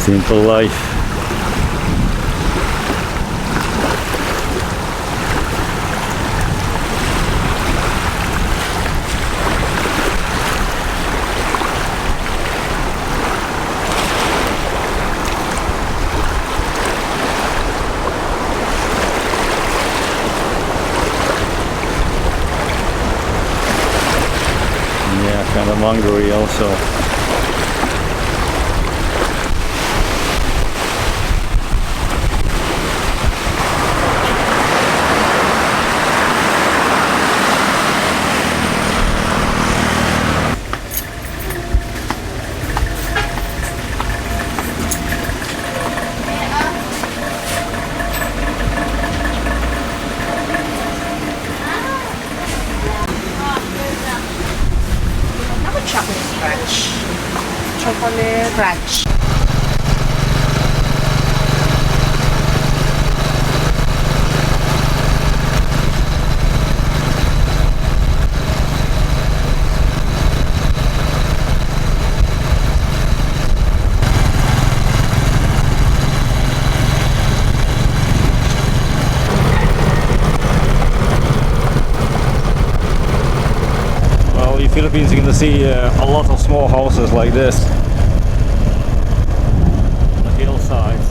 Simple life. Yeah, kind of Hungary also. Chocolate crunch. Well, in Philippines you can see a lot of small houses like this. Hillsides.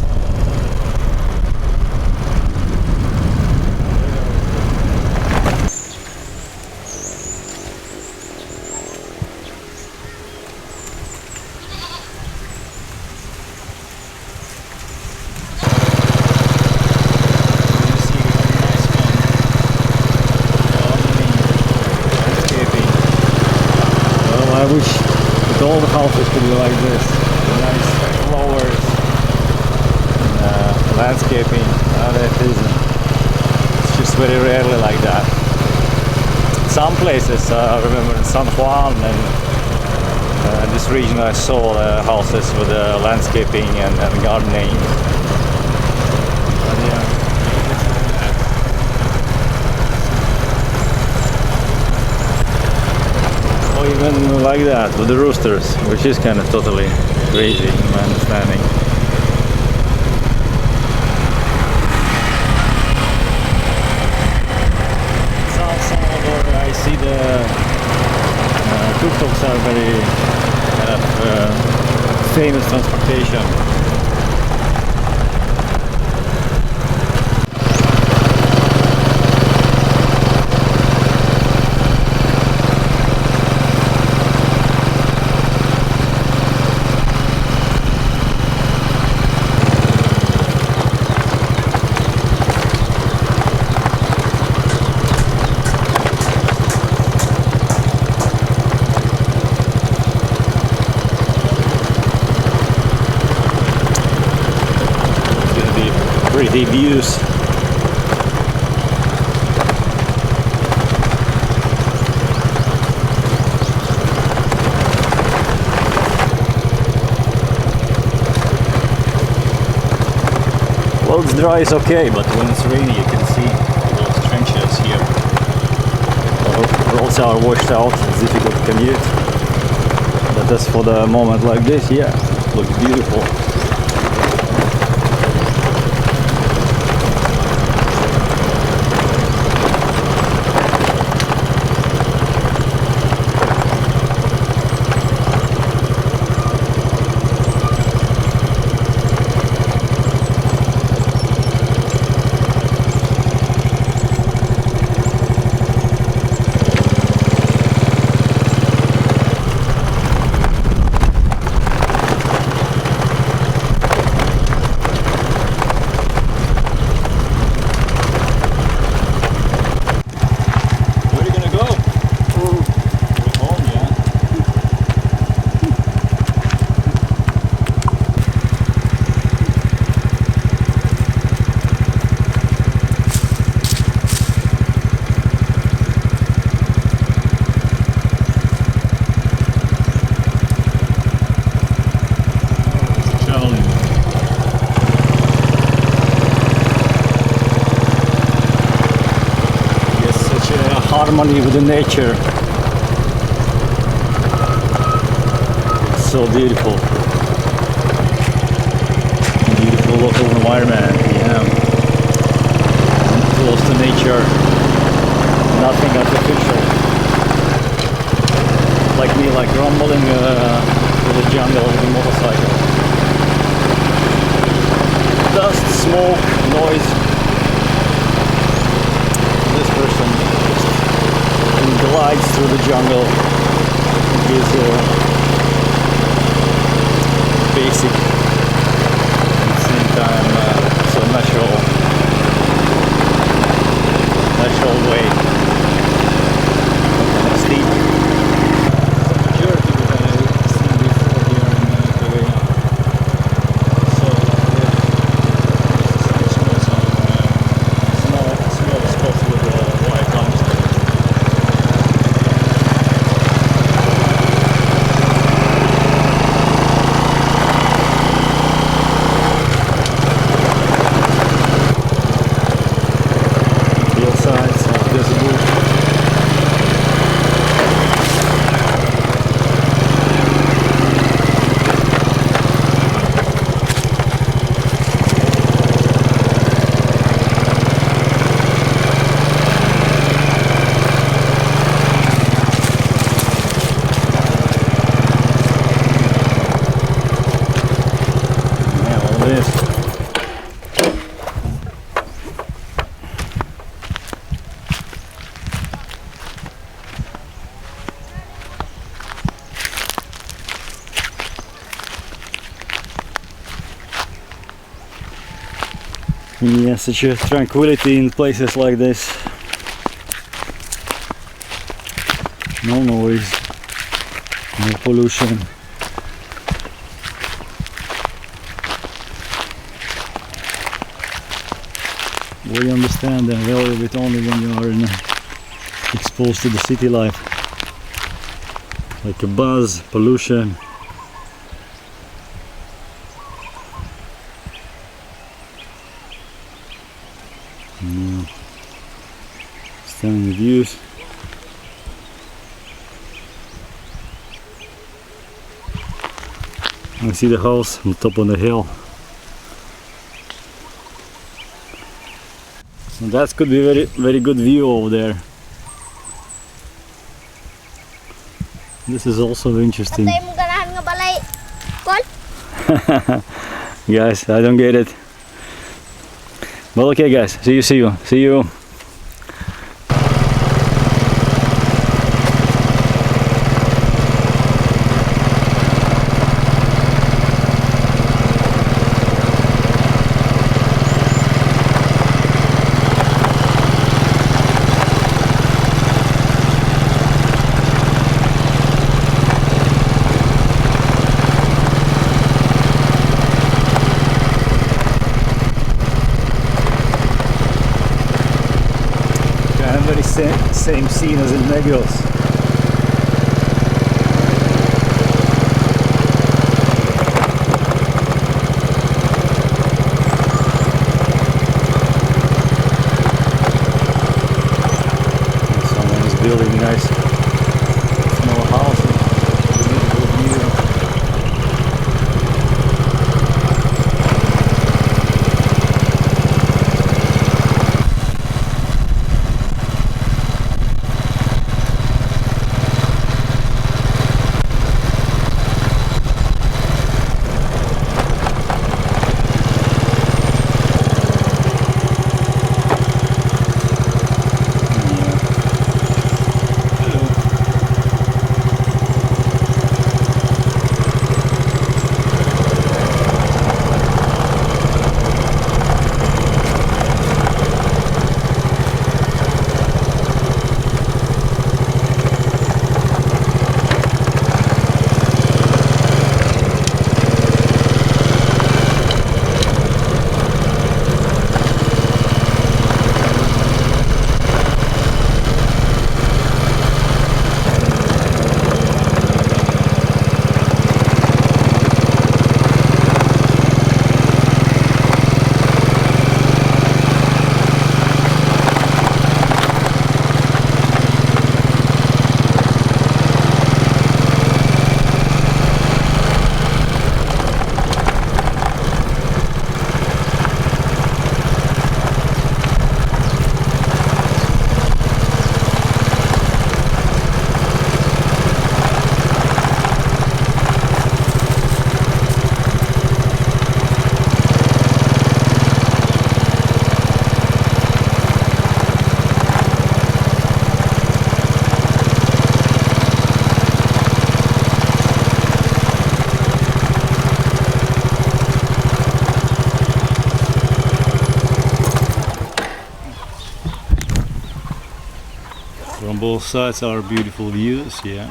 I wish that all the houses could be like this. Nice flowers, landscaping. That isn't. It's just very rarely like that. Some places, I remember in San Juan and this region, I saw houses with landscaping and gardening. But yeah. Or even like that with the roosters, which is kind of totally crazy in my understanding. South Salvador, I see the tuk-tuks are very kind of famous transportation. Pretty views. Well, it's dry is okay, but when it's rainy you can see those trenches here. Roads are washed out, it's difficult to commute. But just for the moment like this, yeah, it looks beautiful. Harmony with the nature. It's so beautiful. local environment, yeah. Close to nature, nothing artificial. Like me, like rumbling through the jungle with a motorcycle. Dust, smoke, noise. This person just glides through the jungle. It is basic, at the same time, so natural way. Steep. Majority that I've seen before here in Cagayan. So small spots with white limestone. Hillsides are visible. Yeah, all this. Yeah, such a tranquility in places like this. No noise, no pollution. We understand the value of it only when you are exposed to the city life. Like a buzz, pollution. Stunning views. I see the house on top of the hill. And that could be very good view over there. This is also interesting. Guys, I don't get it. Well, okay guys, see you. Very same scene as in Negros. Someone is building a nice small house. both sides are beautiful views, yeah.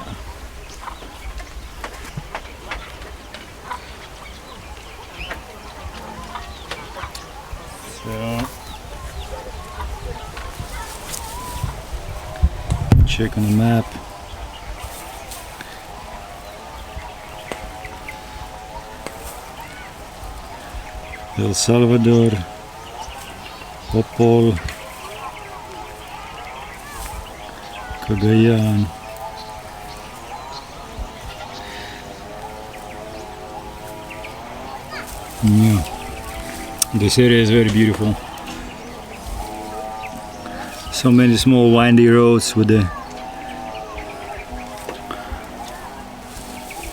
So check on the map. El Salvador, Opol, Cagayan. Yeah, this area is very beautiful. So many small windy roads with the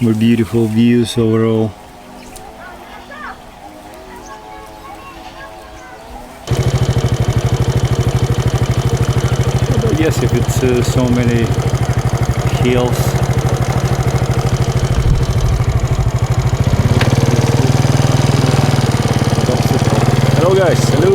more beautiful views overall. But I guess if it's so many hills. Hello guys, hello!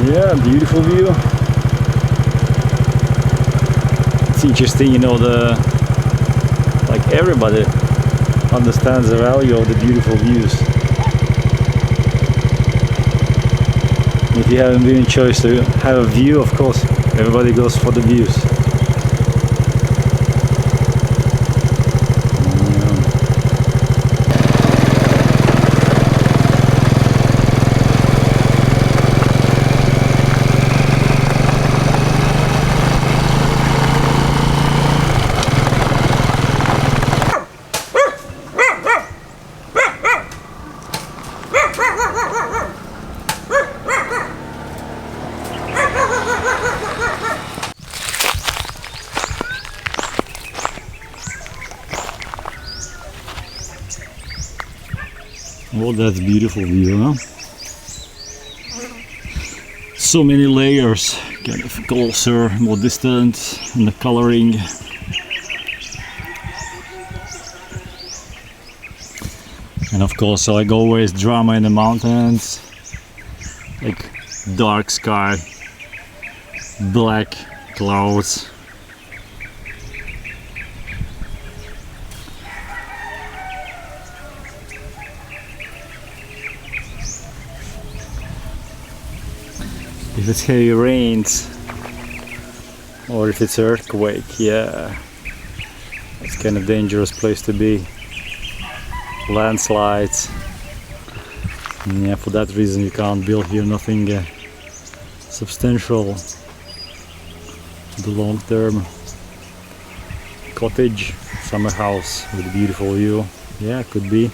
Yeah, beautiful view. It's interesting, you know, like everybody understands the value of the beautiful views. If you haven't been choice to have a view, of course, everybody goes for the views. Oh, that's beautiful view, huh? So many layers, kind of closer, more distant, and the coloring. And of course, like always, drama in the mountains, like dark sky, black clouds. If it's heavy rains or if it's earthquake, yeah, it's kind of dangerous place to be. Landslides. And yeah, for that reason you can't build here nothing substantial. The long term cottage, summer house with a beautiful view. Yeah, could be.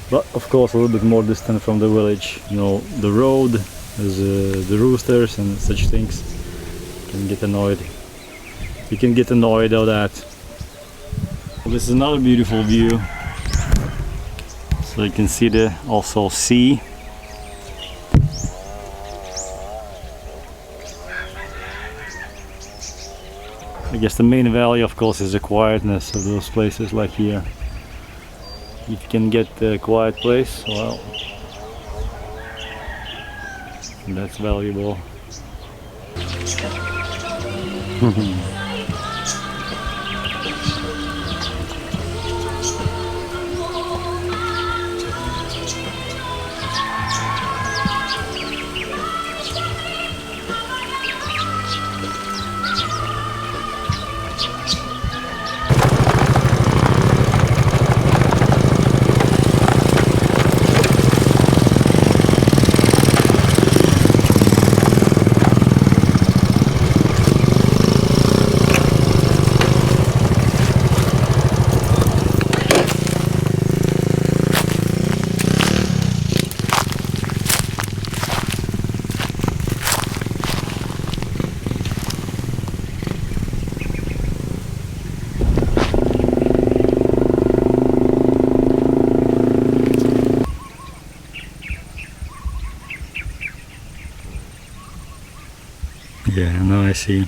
But of course a little bit more distant from the village. You know, the road, there's the roosters and such things. You can get annoyed. You can get annoyed of that. Well, this is another beautiful view. So you can see the also sea. I guess the main value, of course, is the quietness of those places like here. If you can get a quiet place, well, that's valuable. Yeah, now I see.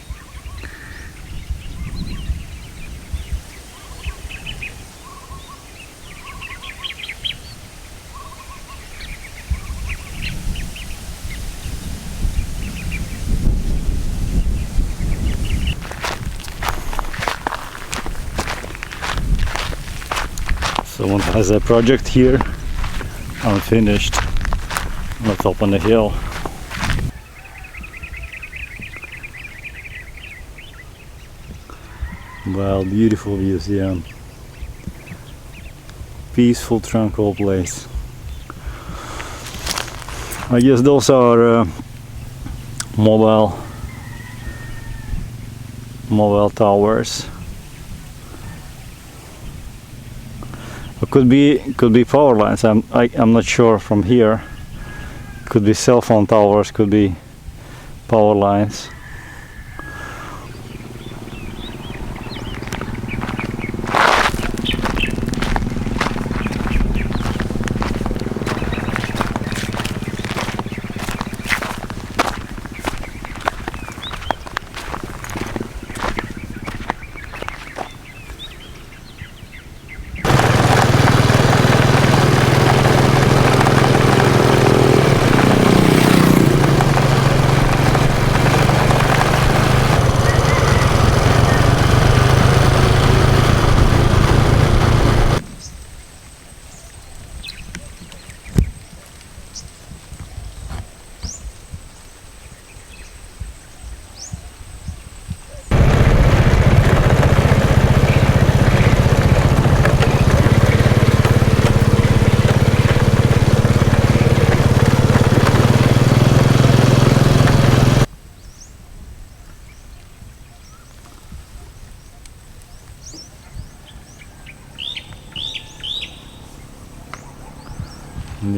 Someone has a project here, unfinished, on the top on the hill. Well, beautiful views, yeah. Peaceful, tranquil place. I guess those are mobile towers. It could be power lines. I'm not sure from here. Could be cell phone towers. Could be power lines.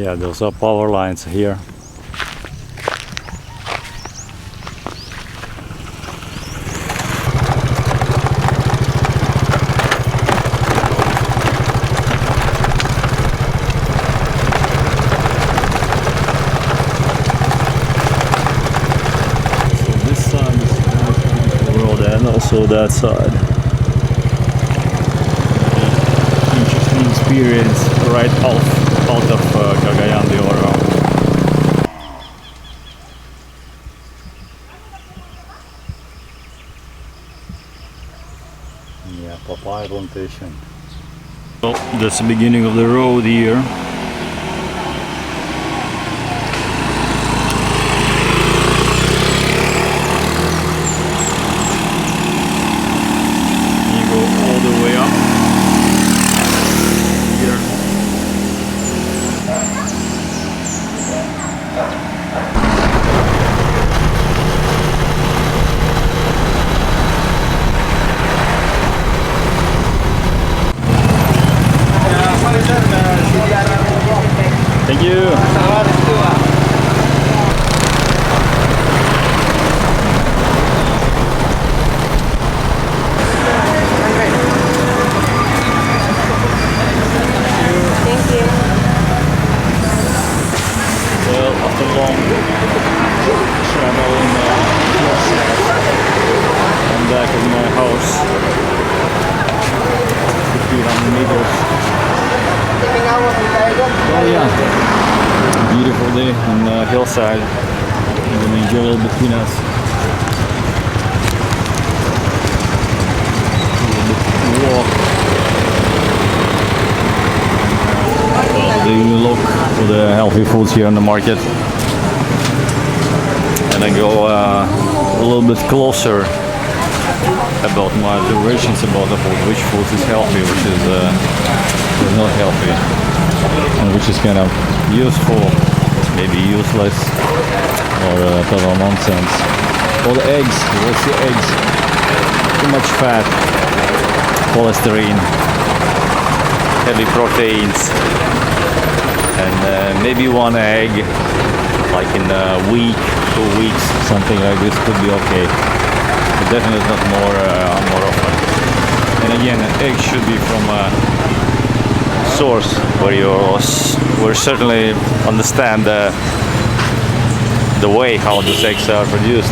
Yeah, those are power lines here. Also that side. Interesting experience right out of Cagayan de Oro. Yeah, papaya plantation. So that's the beginning of the road here. Thank you. Well, after long travel in I'm back at my house. 1,500 meters. Oh yeah, beautiful day on the hillside. I'm gonna enjoy a little bit peanuts. A little bit walk. Well, we look for the healthy foods here on the market, and I go a little bit closer about my observations about the food, which food is healthy, which is not healthy, and which is kind of useful, maybe useless, or total nonsense. All the eggs, what's the eggs? Too much fat, cholesterol, heavy proteins, and maybe one egg, like in a week, 2 weeks, something like this could be okay. But definitely not more often. And again, eggs should be from a source where you certainly understand the way how those eggs are produced,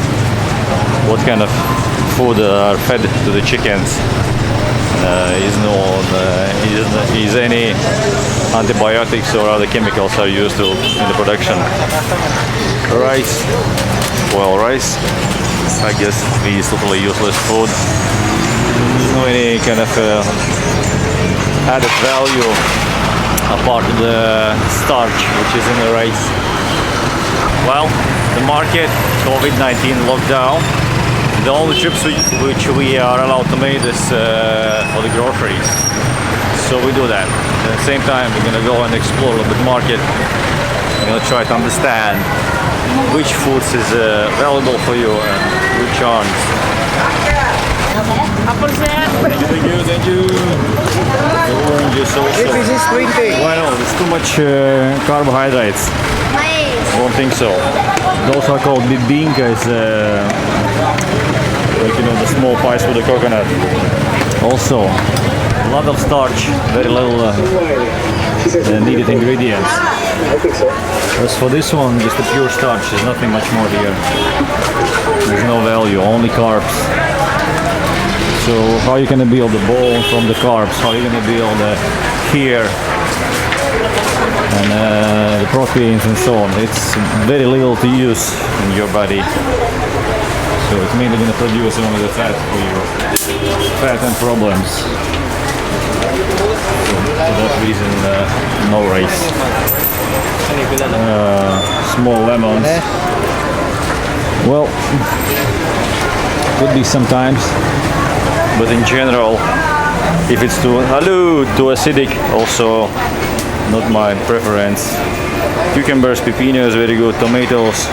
what kind of food are fed to the chickens. Is any antibiotics or other chemicals are used in the production. Rice, well, rice, I guess, is totally useless food. There's no any kind of added value apart from the starch which is in the rice. Well, the market, COVID-19 lockdown. The only trips which we are allowed to make is for the groceries. So we do that. At the same time, we're gonna go and explore the market. We're gonna try to understand which foods is valuable for you and which aren't. Thank you. The oranges also. This is 20. Why no? There's too much carbohydrates. I don't think so. Those are called bibinkas, like you know, the small pies with the coconut. Also, a lot of starch, very little needed ingredients. As for this one, just a pure starch, there's nothing much more here. There's no value, only carbs. So how are you gonna build the bone from the carbs? How are you gonna build the hair and the proteins and so on? It's very little to use in your body. So it's mainly gonna produce only the fat for you. Fat and problems. So for that reason, no rice. Small lemons. Well, could be sometimes, but in general, if it's too acidic, also not my preference. Cucumbers, pepinos, very good. Tomatoes,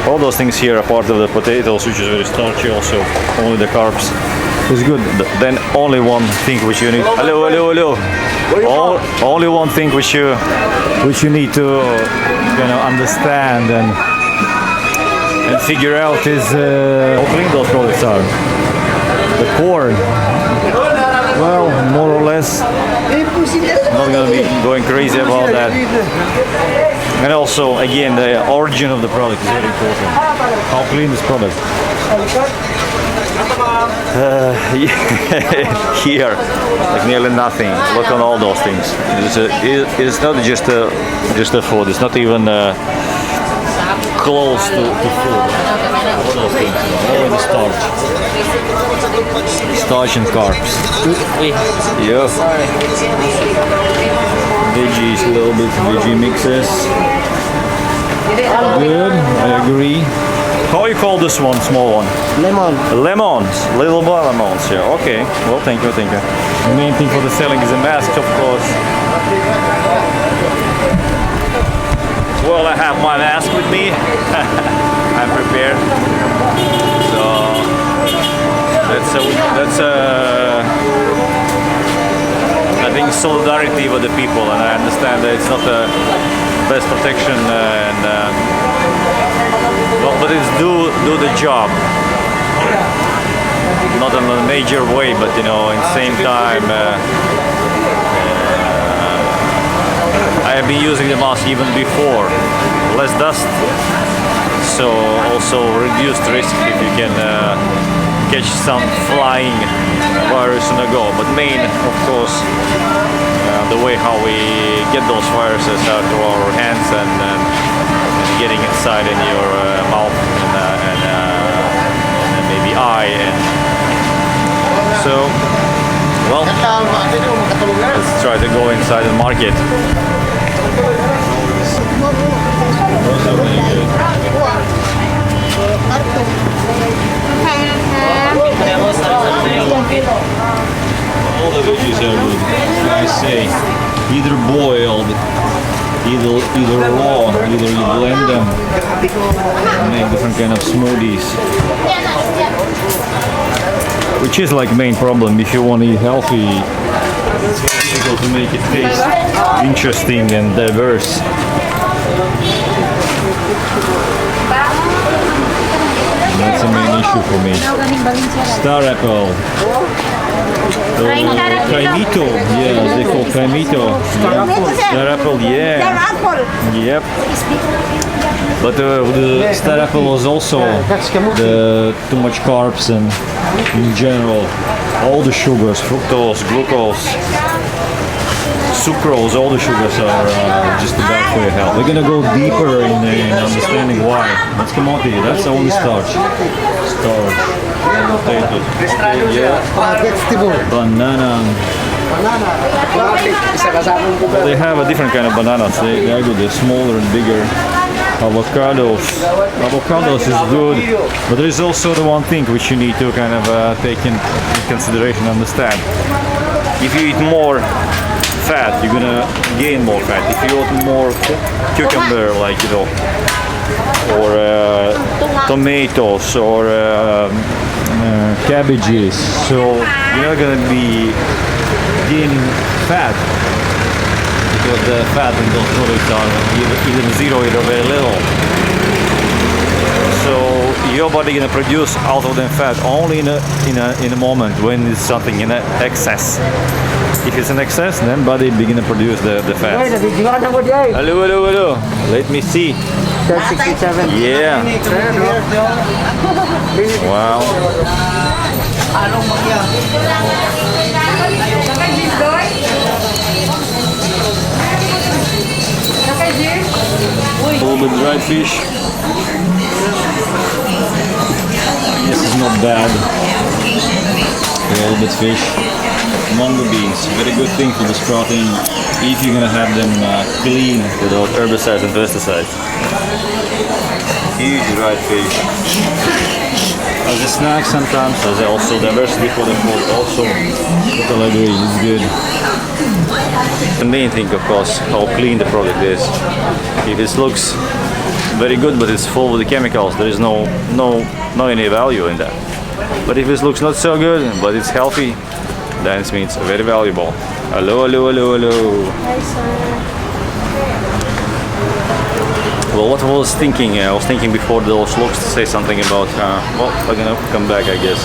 all those things here are part of the potatoes, which is very starchy also, only the carbs. It's good. Then only one thing which you need. Hello, hello, hello. Only one thing which you need to understand and figure out is how clean those products are. The corn. Well, more or less. Not gonna be going crazy about that. And also, again, the origin of the product is very important. How clean this product. Here, like nearly nothing. Look on all those things. It's not just a food. It's not even close to food. All those things, all in the starch. Starch and carbs. Yeah. Veggies, a little bit veggie mixes. Good, I agree. How you call this one, small one? Lemon. Lemons, little lemons, yeah, okay. Well, thank you. The main thing for the selling is the mask, of course. Well, I have my mask with me. I'm prepared. So, that's I think solidarity with the people, and I understand that it's not the best protection, well, but it's do the job. Not in a major way, but in the same time, I have been using the mask even before. Less dust, so also reduced risk if you can catch some flying virus on the go. But main, of course, the way how we get those viruses out through our hands and getting inside in your mouth and maybe eye. And so, well, let's try to go inside the market. Those are really good. All the veggies are good. I say, either boiled, either raw, either you blend them, make different kind of smoothies. Which is like main problem if you want to eat healthy. It's very difficult to make it taste interesting and diverse. That's the main issue for me. Star apple. Kaimito. Yeah, they call Kaimito. Star apple, yeah. Yep. But the star apple was also too much carbs and in general all the sugars, fructose, glucose, sucrose, all the sugars are just bad for your health. We're gonna go deeper in understanding why. Let's come on to you. That's only starch. Potatoes. Yeah. Banana. They have a different kind of bananas. They are good. They're smaller and bigger. Avocados. Avocados is good, but there is also the one thing which you need to kind of take in consideration and understand. If you eat more fat, you're gonna gain more fat. If you eat more cucumber, like or tomatoes or cabbages, so you're not gonna be gaining fat. Because the fat in those products are either zero or very little. So your body gonna produce out of them fat only in a moment when it's something in excess. If it's in excess, then body begin to produce the fat. Hello. Let me see. 67. Yeah. Wow. A little bit dried fish. This is not bad. A little bit fish. Mango beans, very good thing for the sprouting if you're gonna have them clean without herbicides and pesticides. Huge dried fish. As a snack sometimes, as also diversity for the food also. Totally agree, it's good. The main thing, of course, how clean the product is. If it looks very good but it's full with the chemicals, there is no any value in that. But if it looks not so good, but it's healthy, then it means very valuable. Hello, hello, hello, hello. Hi, sir. Well, what I was thinking before those looks to say something about, well, I'm gonna come back, I guess.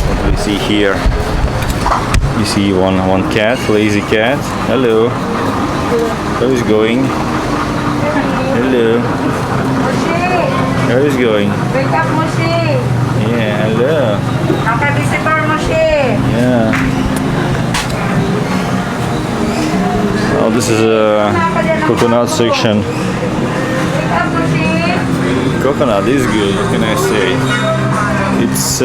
What do we see here? You see one cat, lazy cat. Hello. How is going? Hello. How is going? Wake up, Moshi. Yeah, hello. Naka-visitor, Moshi. Yeah. Oh, this is a coconut section. Wake up, Moshi. Coconut is good, what can I say? It's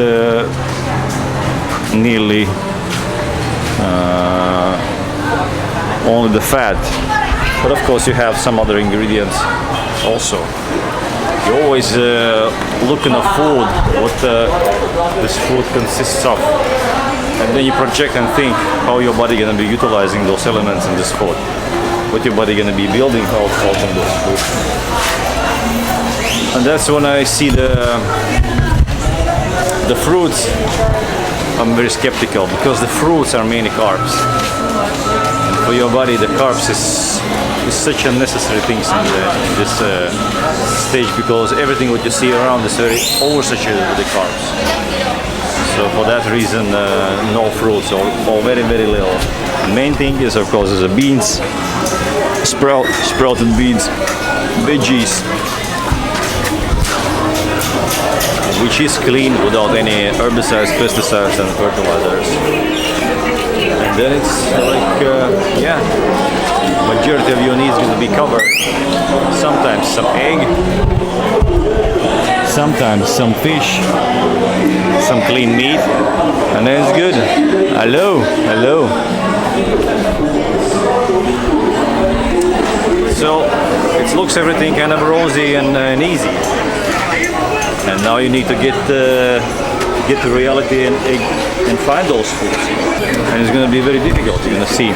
nearly only the fat, but of course you have some other ingredients also. You always look in a food what this food consists of, and then you project and think how your body gonna be utilizing those elements in this food, what your body gonna be building out from those food. And that's when I see the fruits. I'm very skeptical because the fruits are mainly carbs. And for your body, the carbs is such a necessary thing in this stage, because everything what you see around is very oversaturated with the carbs. So for that reason, no fruits or very, very little. The main thing is, of course, is the beans, sprouted beans, veggies, which is clean without any herbicides, pesticides and fertilizers. And then it's like, yeah, majority of your needs going to be covered. Sometimes some egg, sometimes some fish, some clean meat, and then it's good. Hello, hello. So it looks everything kind of rosy and easy. And now you need to get to reality and find those foods. And it's going to be very difficult. You're going to see.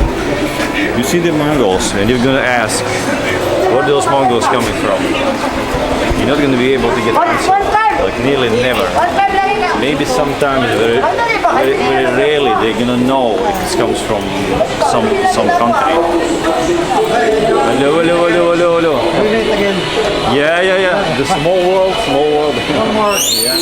You see the mangoes, and you're going to ask, where are those mangoes coming from? You're not going to be able to get answers. Like nearly never. Maybe sometimes, very rarely, they're going to know if it comes from some country. Hello, hello, hello, hello, hello. Yeah, yeah, yeah. The small world, small world. One more. Yeah.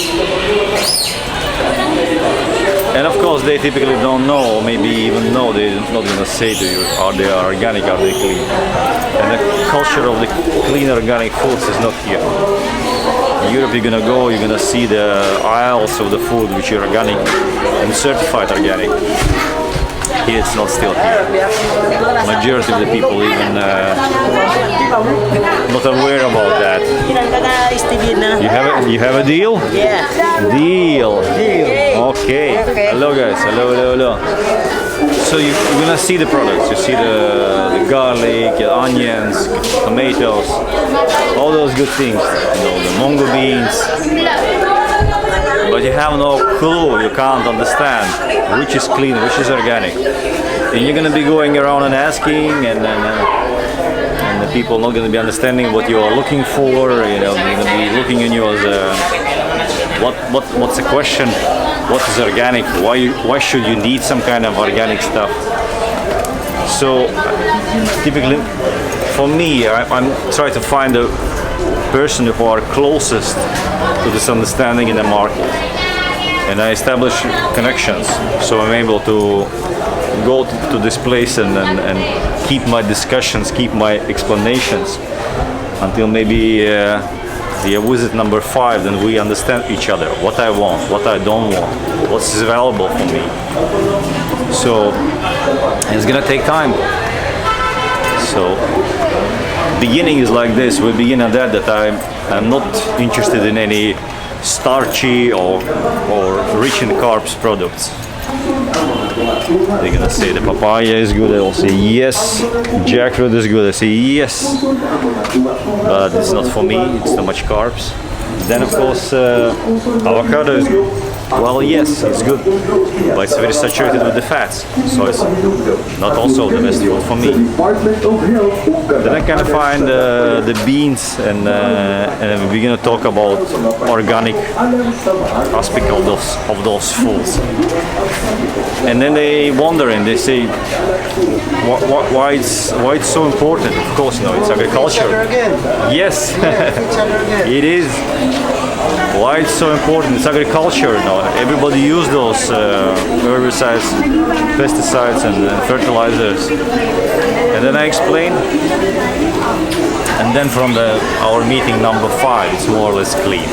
And of course, they typically don't know, maybe even know, they're not going to say to you, are they organic, are they clean? And the culture of the clean organic foods is not here. In Europe, you're going to go, you're going to see the aisles of the food which are organic and certified organic. Here it's not still here. Majority of the people even not aware about that. You have a deal? Yeah. Deal. Okay. Hello guys. Hello, hello, hello. So you're gonna see the products. You see the garlic, the onions, tomatoes, all those good things. You know, the mungo beans. But you have no clue, you can't understand which is clean, which is organic. And you're going to be going around and asking, and the people not going to be understanding what you are looking for. You know, they're going to be looking at you as what's the question? What is organic? Why should you need some kind of organic stuff? So typically, for me, I'm trying to find a person who are closest to this understanding in the market, and I establish connections, so I'm able to go to this place and keep my discussions, keep my explanations until maybe the visit number 5, then we understand each other, what I want, what I don't want, what's available for me. So it's gonna take time. So beginning is like this. We begin at that I'm not interested in any starchy or rich in carbs products. They're gonna say the papaya is good, I'll say yes. Jackfruit is good, I say yes. But it's not for me, it's too much carbs. Then of course avocado is good. Well, yes, it's good, but it's very saturated with the fats, so it's not also the best food for me. Then I kind of find the beans, and we're gonna talk about organic aspect of those foods. And then they wonder and they say, why it's so important? Of course, no, it's agriculture. Yes, it is. Why it's so important? It's agriculture. No, everybody use those herbicides, pesticides, and fertilizers. And then I explain. And then from our meeting number 5, it's more or less clean.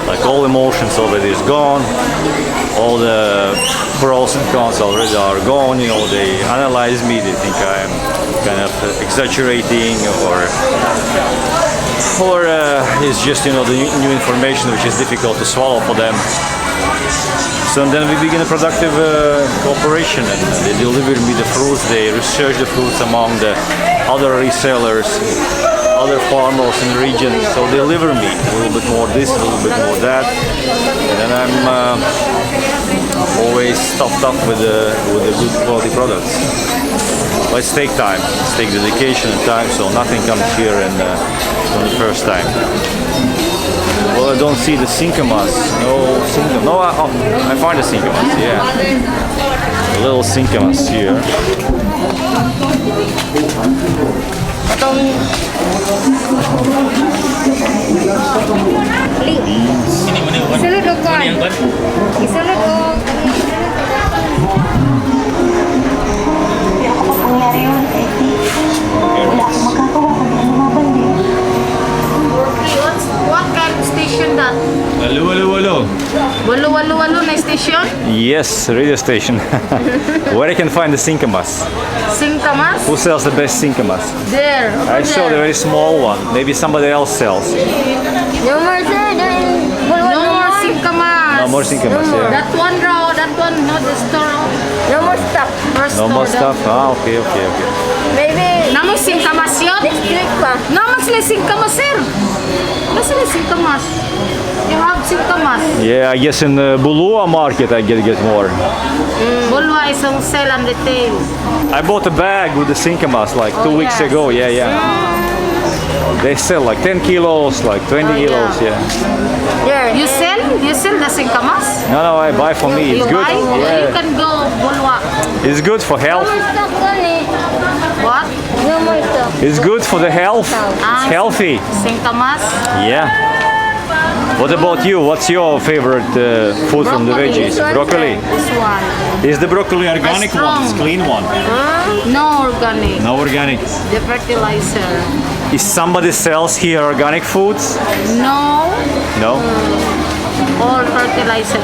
Like all emotions already is gone. All the pros and cons already are gone. You know, they analyze me. They think I'm kind of exaggerating, or it's just, you know, the new information which is difficult to swallow for them. So then we begin a productive cooperation, and they deliver me the fruits. They research the fruits among the other resellers, other farmers in the region. So they deliver me a little bit more this, a little bit more that, and then I'm always stocked up with the good quality products. But it takes time, it takes dedication and time, so nothing comes here from the first time. Well, I don't see the sinkamas. No, I find the sinkamas, yeah. The little sinkamas here. What kind of station that? Hello. Walu na station? Yes, radio station. Where I can find the sinkamas? Singkamas? Who sells the best sinkamas? There. I saw the very small one. Maybe somebody else sells. No more singkamas. No more sinkamas, yeah. That one, not the store. No more stuff. No more stuff? Ah, okay. Maybe. No more singkamas yun? Next week pa. No more singkamas, sir. What's the singkamas? You have singkamas. Yeah, I guess in the Bulua market I get more. Bulwa is on sale and retail. I bought a bag with the sinkamas like 2 weeks ago. Yeah. They sell like 10 kilos, like 20 kilos, yeah. You sell the singkamas? No, I buy for me. It's You good. buy? Yeah. You can go Bulwa. It's good for health. What? It's good for the health. It's healthy. Singkamas? Yeah. What about you? What's your favorite food from the veggies? Broccoli. This one. Is the broccoli organic one? It's clean one. No organic. No organic. The fertilizer. Is somebody sells here organic foods? No. No. All fertilizer.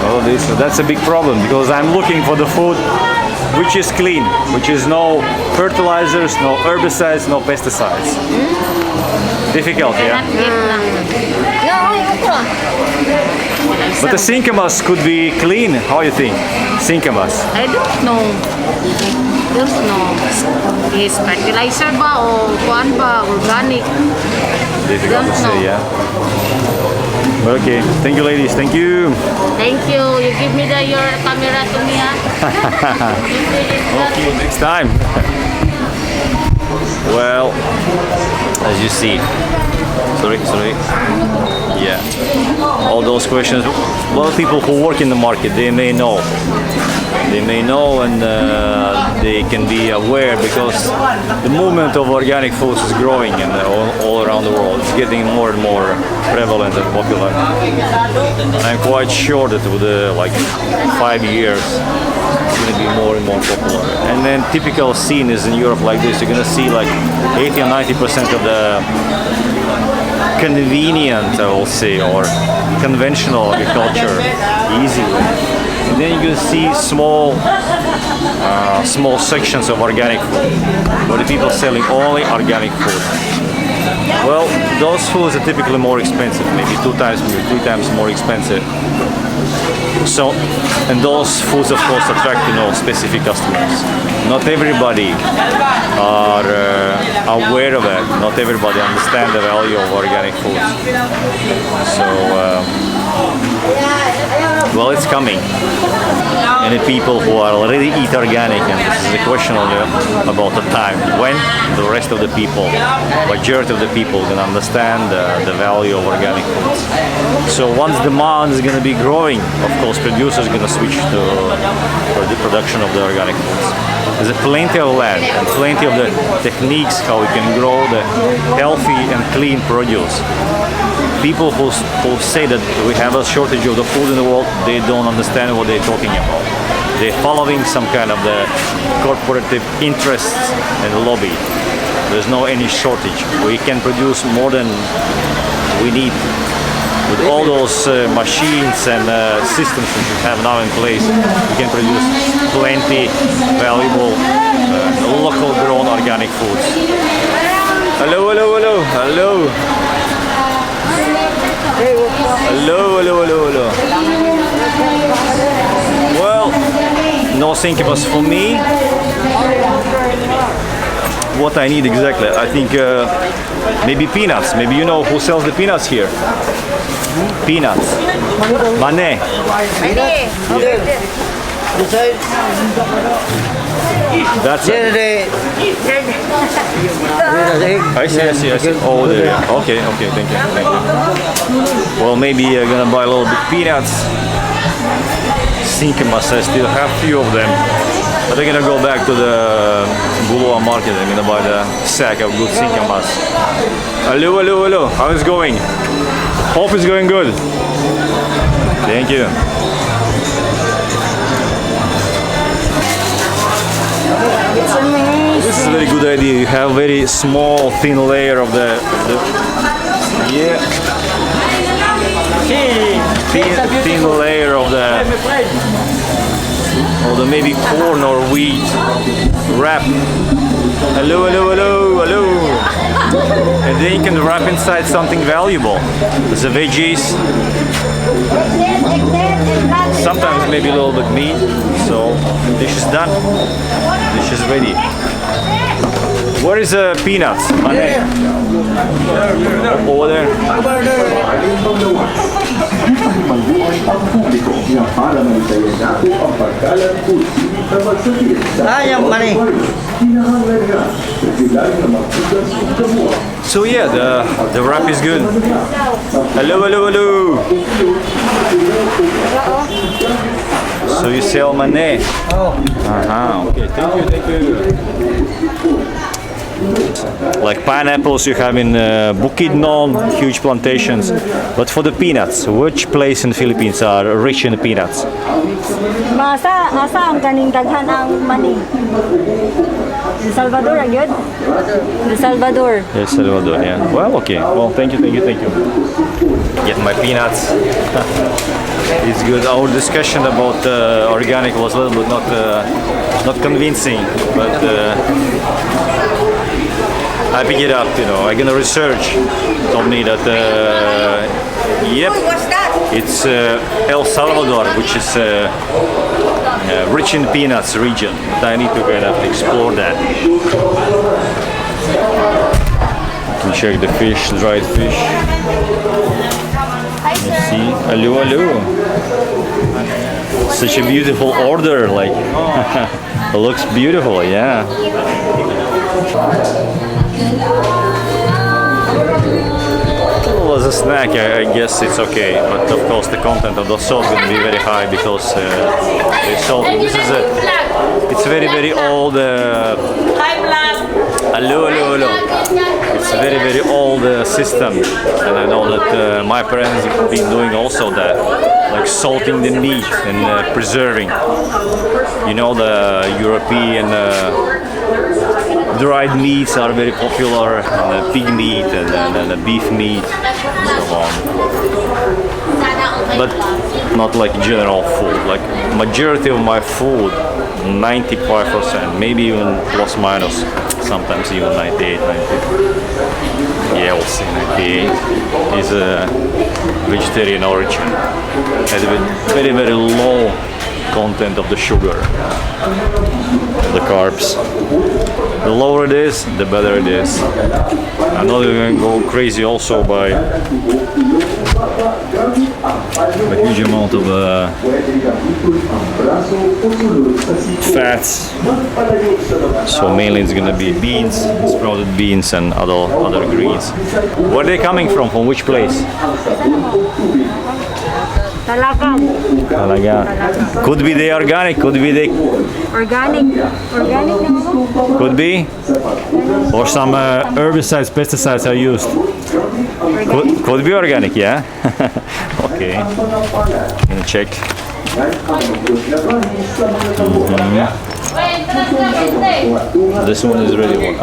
Oh, that's a big problem because I'm looking for the food which is clean, which is no fertilizers, no herbicides, no pesticides. Difficult, yeah. But the sinkamas could be clean. How you think? Sinkamas. I don't know. Is fertilizer ba o kuan ba organic? Difficult to Don't say, know. yeah. But okay, thank you, ladies. Thank you. Thank you. You give me your camera to me, ha? Okay, next time. Well, as you see, sorry. Yeah, all those questions. A lot of people who work in the market, they may know, and they can be aware because the movement of organic foods is growing and all around the world. It's getting more and more prevalent and popular. I'm quite sure that with like 5 years, it's going to be more and more popular. And then typical scene is in Europe like this. You're going to see like 80 or 90% of the convenient, I will say, or conventional agriculture, easy way. And then you can see small sections of organic food, where the people selling only organic food. Well, those foods are typically more expensive, maybe 2 times, maybe 3 times more expensive. So, and those foods of course attract, specific customers. Not everybody are aware of it. Not everybody understands the value of organic foods. So Well, it's coming. And the people who are already eat organic, and this is a question about the time when the rest of the people, majority of the people, can understand the value of organic foods. So once demand is going to be growing, of course, producers are going to switch to the production of the organic foods. There's plenty of land and plenty of the techniques how we can grow the healthy and clean produce. People who say that we have a shortage of the food in the world, they don't understand what they're talking about. They're following some kind of the corporative interests and lobby. There's no any shortage. We can produce more than we need. With all those machines and systems that we have now in place, we can produce plenty valuable local grown organic foods. Hello, hello, hello, hello. Hello, hello, hello, hello. Well, no thinking for me. What I need exactly? I think maybe peanuts. Maybe you know who sells the peanuts here. Peanuts. Mane. That's it. I see. Oh, there. Okay, thank you. Well, maybe I'm gonna buy a little bit peanuts. Sinkimas, I still have few of them. But I'm gonna go back to the Bulua market. I'm gonna buy the sack of good sinkimas. Hello, hello, hello. How is it going? Hope it's going good. Thank you. This is a very good idea. You have very small, thin layer of the yeah. Thin layer of the maybe corn or wheat wrap. Hello, hello, hello, hello. And then you can wrap inside something valuable. The veggies. Sometimes maybe a little bit meat. So dish is done. Dish is ready. Where is the peanuts? Over there. So yeah, the wrap is good. Hello, hello, hello. So you sell mane? Okay, thank you. Like pineapples you have in Bukidnon, huge plantations. But for the peanuts, which place in the Philippines are rich in peanuts? Asa ang kaning daghan ang mani? El Salvador, good? El Salvador. El Salvador, yeah. Well, okay. Well, thank you. Get my peanuts. It's good. Our discussion about organic was a little bit not convincing, but I pick it up. I'm gonna research. Told me that yep, it's El Salvador, which is rich in peanuts region. But I need to kind of explore that. You can check the fish, dried fish. You see, hello, hello. Such a beautiful order, like it looks beautiful, yeah. Well, as a snack, I guess it's okay, but of course the content of the salt is going to be very high because it's salty. This is it's very old. Hello. It's a very old system, and I know that my parents have been doing also that, like salting the meat and preserving. The European dried meats are very popular, and pig meat and beef meat and so on. But not like general food. Like majority of my food, 95%, maybe even plus minus, sometimes even 98, 90. Yeah, we'll see, 98 is a vegetarian origin. Has a very low content of the sugar, the carbs. The lower it is, the better it is. I'm not even going to go crazy also by a huge amount of fats. So mainly it's gonna be beans, sprouted beans, and other greens. Where are they coming from? From which place? Talaga. Could be they organic, could be they Organic. Organic naman. could be, or some herbicides, pesticides are used. Could be organic, yeah. Okay, gonna check. This one is really one.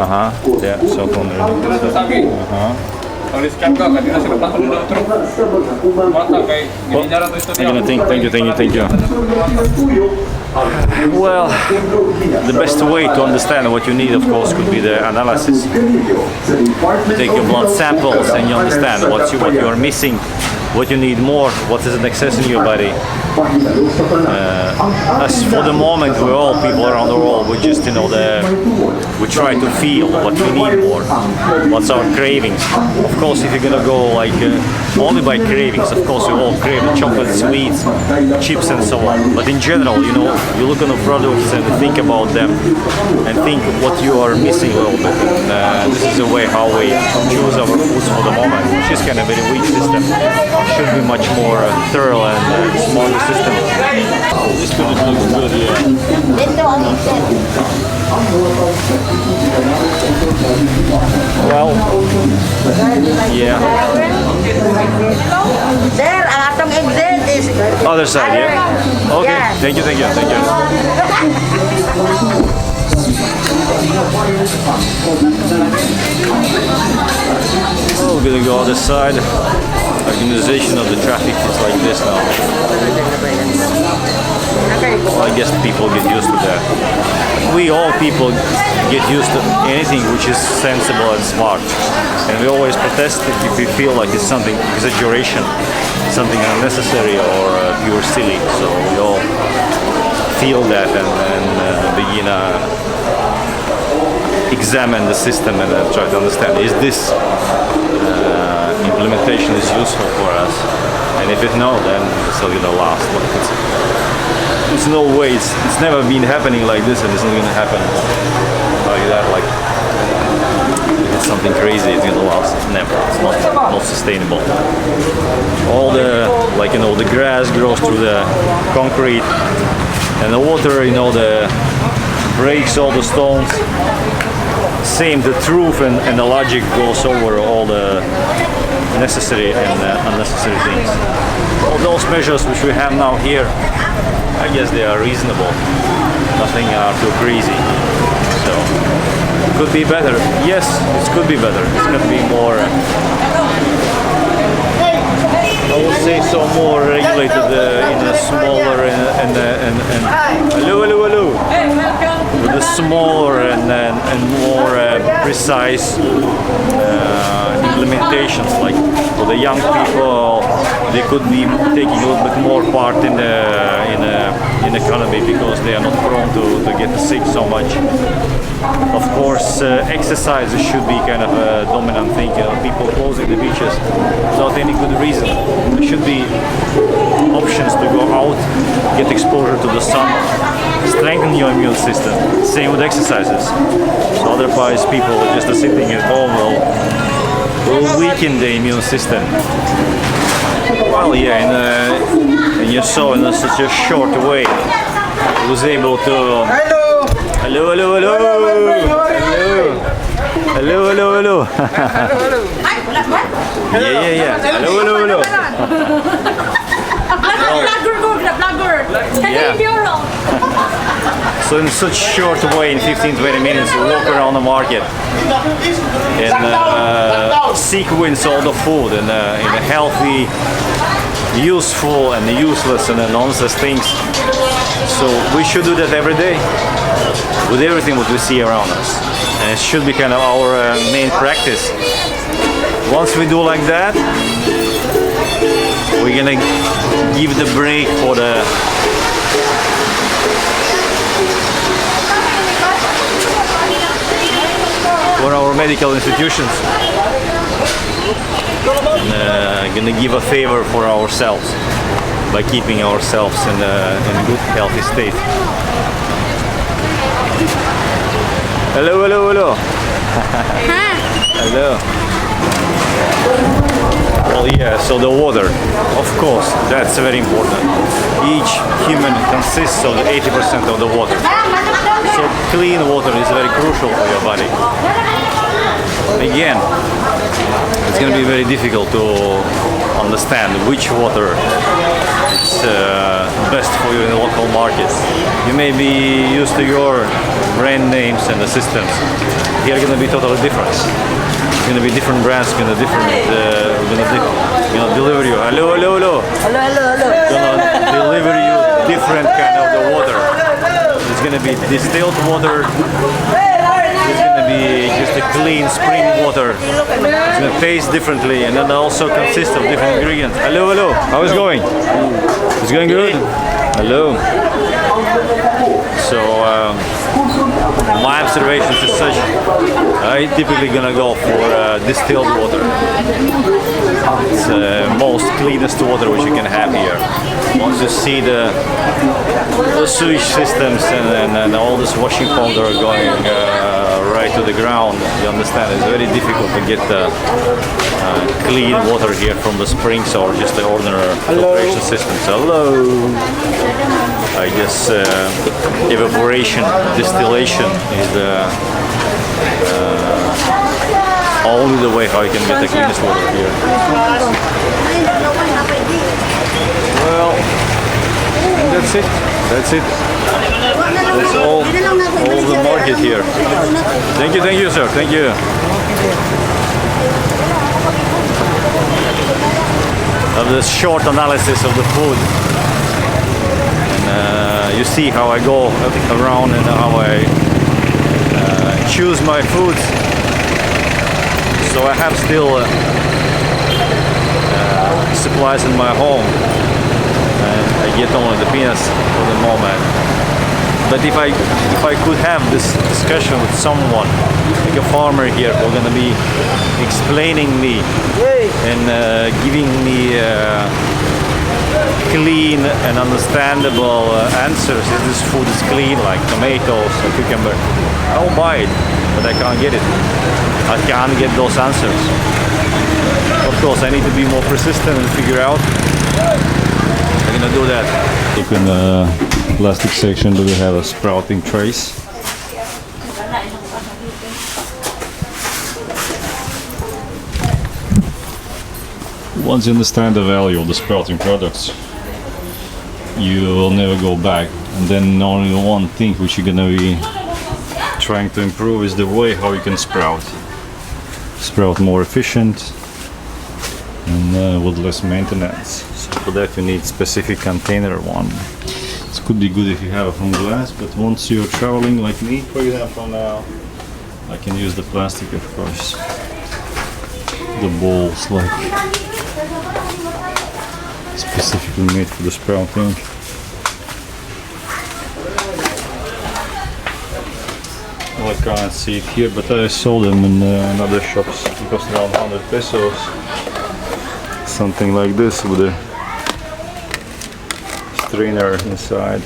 Yeah, so one really. Thank you. Well, the best way to understand what you need, of course, could be the analysis. You take your blood samples and you understand what you are missing, what you need more, what is in excess in your body. As for the moment, we're all people around the world. We just, we try to feel what we need more, what's our cravings. Of course, if you're gonna go like only by cravings, of course, we all crave chocolate, sweets, chips, and so on. But in general, you look on the products and think about them and think what you are missing a little bit. And this is the way how we choose our foods for the moment, which is kind of a very weak system. It should be much more thorough and smarter system. This food looks good, yeah. Well, yeah. There, ang atong exit is Other side, yeah? Okay, Yeah. thank you. Oh, we're gonna go other side. Organization of the traffic is like this now. Well, I guess people get used to that. We all people get used to anything which is sensible and smart. And we always protest if we feel like it's something exaggeration, something unnecessary or pure silly. So we all feel that and begin examine the system and try to understand, is this implementation is useful for us? And if it's no, then it's not gonna last. It's no way, it's never been happening like this, and it's not gonna happen like that. Like if it's something crazy, it's gonna last. Never. It's not sustainable. All the the grass grows through the concrete, and the water, the breaks all the stones. Same, the truth and the logic goes over all the necessary and unnecessary things. All those measures which we have now here, I guess they are reasonable. Nothing too crazy. So, could be better. Yes, it could be better. It's going to be more, I would say so, more regulated in a smaller and hello. With a smaller and more precise implementations, like for the young people, they could be taking a little bit more part in the economy because they are not prone to get sick so much. Of course, exercise should be kind of a dominant thing. People closing the beaches without any good reason. There should be options to go out, get exposure to the sun, strengthen your immune system. Same with exercises. So otherwise, people just sitting at home will weaken the immune system. Well, yeah, and you saw in such a short way, I was able to. Hello. Yeah. Hello. Cagayan de Oro. So in such short way, in 15-20 minutes, you walk around the market and sequence all the food in a healthy, useful and useless and nonsense things. So we should do that every day with everything what we see around us. And it should be kind of our main practice. Once we do like that, we're gonna give the break for our medical institutions, and gonna give a favor for ourselves. by keeping ourselves in a good, healthy state. Hello, hello, hello. Hello. Well, yeah, so the water, of course, that's very important. Each human consists of 80% of the water. So clean water is very crucial for your body. Again, it's going to be very difficult to understand which water is best for you in the local market. You may be used to your brand names and the systems. Here are going to be totally different. It's going to be different brands, going to deliver you. Hello, hello, hello. Hello, hello, hello. Gonna deliver you different kind of the water. It's going to be distilled water. It's going to be just a clean spring water. It's going to taste differently and then also consists of different ingredients. Hello, hello. How is it going? It's going good? Hello. So my observations is such, I typically gonna go for distilled water. It's most cleanest water which you can have here. Once you see the sewage systems and all this washing powder going right to the ground, you understand it's very difficult to get clean water here from the springs or just the ordinary filtration systems. Hello. I guess evaporation, distillation is only the way how you can get the cleanest water here. Well, that's it. That's it. That's all the market here. Thank you, sir. Thank you. Of this short analysis of the food. You see how I go around and how I choose my foods. So I have still supplies in my home, and I get only the peanuts for the moment. But if I could have this discussion with someone, like a farmer here, who's going to be explaining me and giving me clean and understandable answers. If this food is clean, like tomatoes or cucumber, I'll buy it, but I can't get it. I can't get those answers. Of course, I need to be more persistent and figure out. I'm gonna do that. Look in the plastic section. Do we have a sprouting trays? Once you understand the value of the sprouting products, you will never go back. And then only one thing which you're gonna be trying to improve is the way how you can sprout more efficient and with less maintenance. So for that you need specific container one. It could be good if you have it from glass, but once you're traveling like me, for example, now I can use the plastic, of course. The bowls like specifically made for the sprouting. Well, I can't see it here, but I saw them in other shops. It cost around 100 pesos. Something like this with a strainer inside.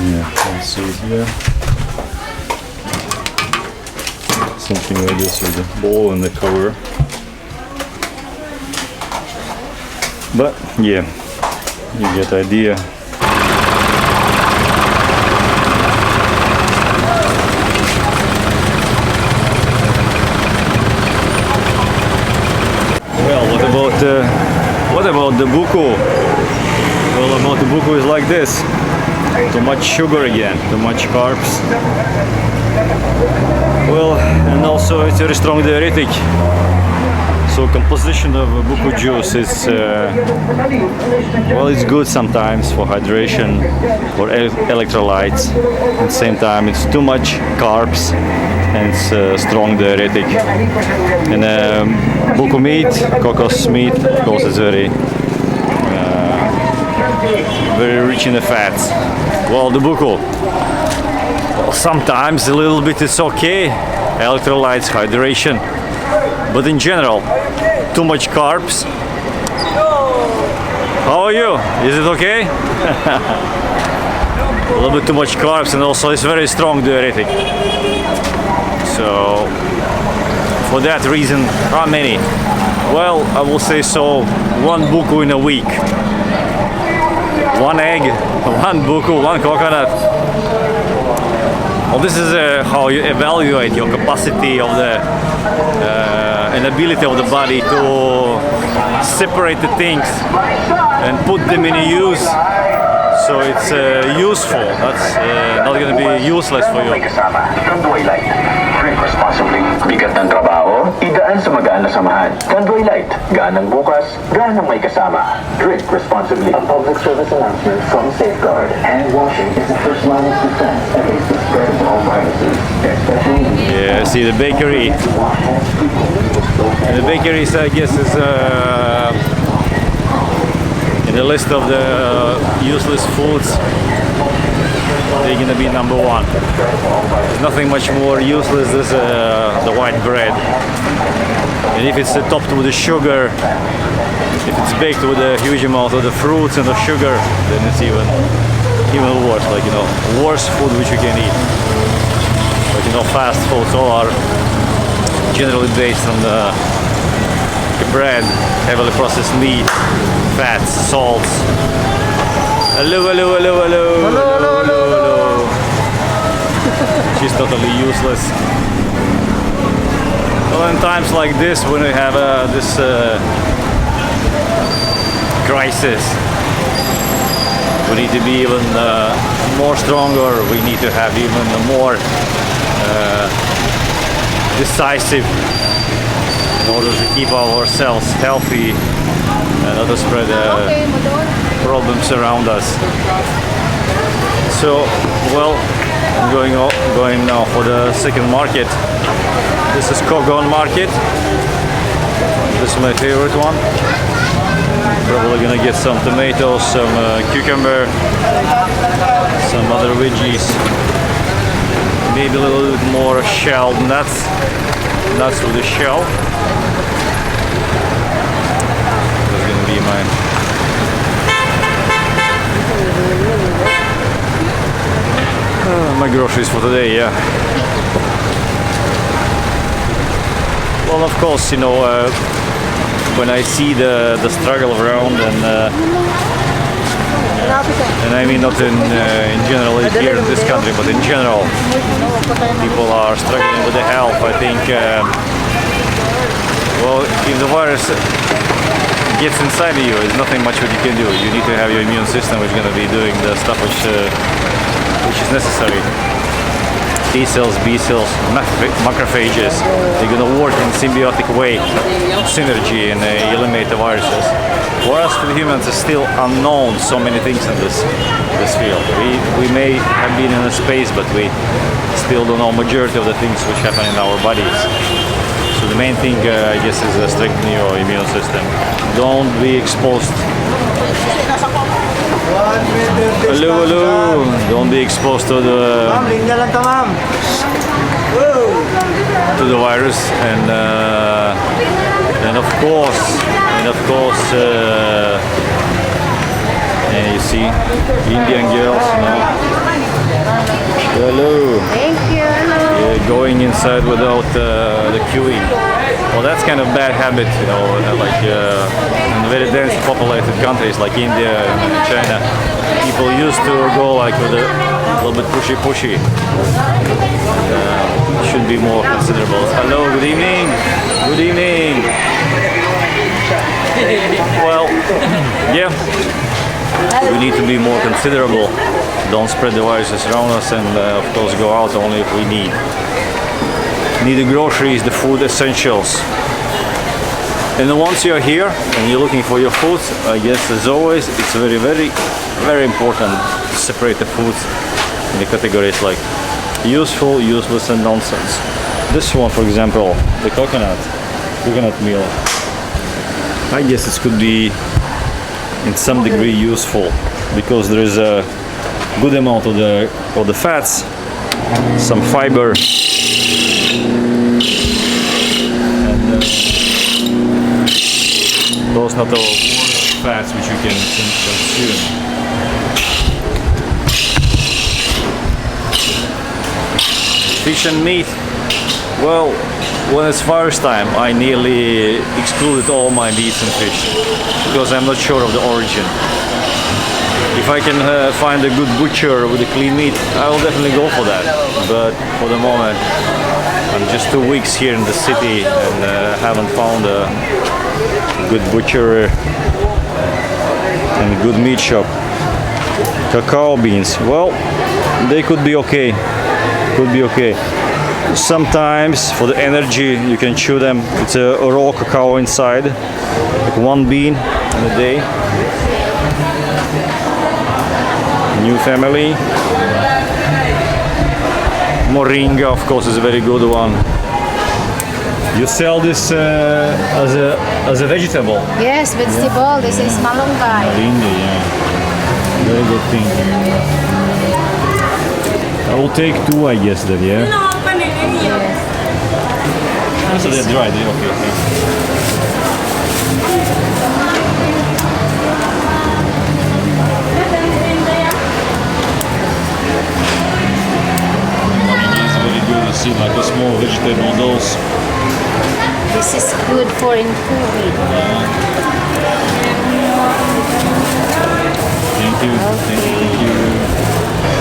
Yeah, let's see it here. Something like this with the bowl and the cover. But yeah, you get the idea. Well, what about the buko? Well, about the buko is like this. Too much sugar again, too much carbs. Well, and also it's a very strong diuretic. So composition of buko juice is well, it's good sometimes for hydration or electrolytes. At the same time, it's too much carbs and it's a strong diuretic. And buko meat, cocos meat, of course, is very very rich in the fats. Well, the buku, well, sometimes a little bit is okay, electrolytes, hydration, but in general, too much carbs. How are you? Is it okay? A little bit too much carbs, and also it's very strong diuretic. So for that reason, how many? Well, I will say so, 1 buku in a week. 1 egg, 1 buku, 1 coconut. Well, this is how you evaluate your capacity of the and ability of the body to separate the things and put them in use. So it's useful. That's not going to be useless for you. Drink responsibly. Bigat ng trabaho, idaan sa magaan na samahan. Tanduay Light, gaan ng bukas, gaan ng may kasama. Drink responsibly. A public service announcement from Safeguard. Hand washing is the first line of defense against the spread of all viruses, especially in Yeah, see the bakery. And the bakeries, I guess, is in the list of the useless foods. They're gonna be number 1. There's nothing much more useless than the white bread. And if it's topped with the sugar, if it's baked with a huge amount of the fruits and the sugar, then it's even worse. Like, you know, worst food which you can eat. But you know, fast foods all are generally based on the bread, heavily processed meat, fats, salts. Hello, hello, hello, hello. Hello, hello, hello, hello. She's totally useless. Well, in times like this, when we have this crisis, we need to be even more stronger. We need to have even more decisive in order to keep ourselves healthy and not to spread problems around us. So, well, I'm going now for the second market. This is Cagayan market. This is my favorite one. Probably gonna get some tomatoes, some cucumber, some other veggies, maybe a little bit more shelled nuts with the shell. That's gonna be my my groceries for today, yeah. Well, of course, you know, when I see the struggle around, and I mean not in general here in this country, but in general, people are struggling with the health. I think, well, if the virus gets inside of you, there's nothing much what you can do. You need to have your immune system, which is going to be doing the stuff which is necessary. T cells, B cells, macrophages, they're going to work in symbiotic way, synergy, and eliminate the viruses. For us, for the humans, it's still unknown so many things in this field. We may have been in a space, but we still don't know majority of the things which happen in our bodies. So the main thing, I guess, is strengthening your immune system. Don't be exposed. Hello, hello. Don't be exposed to the virus, and of course, and you see, Indian girls, hello. Thank you. Going inside without the queuing. Well, that's kind of bad habit, you know, like in very dense populated countries like India and China, people used to go like with a little bit pushy. Should be more considerable. Hello, good evening. Good evening. Well, yeah, we need to be more considerable. Don't spread the viruses around us, and of course go out only if we need the groceries, the food essentials. And then once you're here and you're looking for your foods, I guess as always it's very, very, very important to separate the foods in the categories like useful, useless, and nonsense. This one, for example, the coconut meal, I guess it could be in some degree useful. because there is a good amount of the fats, some fiber, and those not all fats which you can consume. Fish and meat. Well, when it's first time, I nearly excluded all my meats and fish because I'm not sure of the origin. If I can find a good butcher with a clean meat, I will definitely go for that. But for the moment, I'm just 2 weeks here in the city and haven't found a good butcher and good meat shop. Cacao beans. Well, they could be okay. Could be okay. Sometimes for the energy you can chew them. It's a raw cacao inside, like 1 bean in a day. New family. Moringa, of course, is a very good one. You sell this as a vegetable. Yes, vegetable. This is malunggay. Moringa, yeah. Very good thing. I will take 2, I guess, then, yeah? So they're dried, yeah? Okay, okay. Moringa is very good. You see, like a small vegetable, those. This is good for in food. Thank you, thank you, thank you.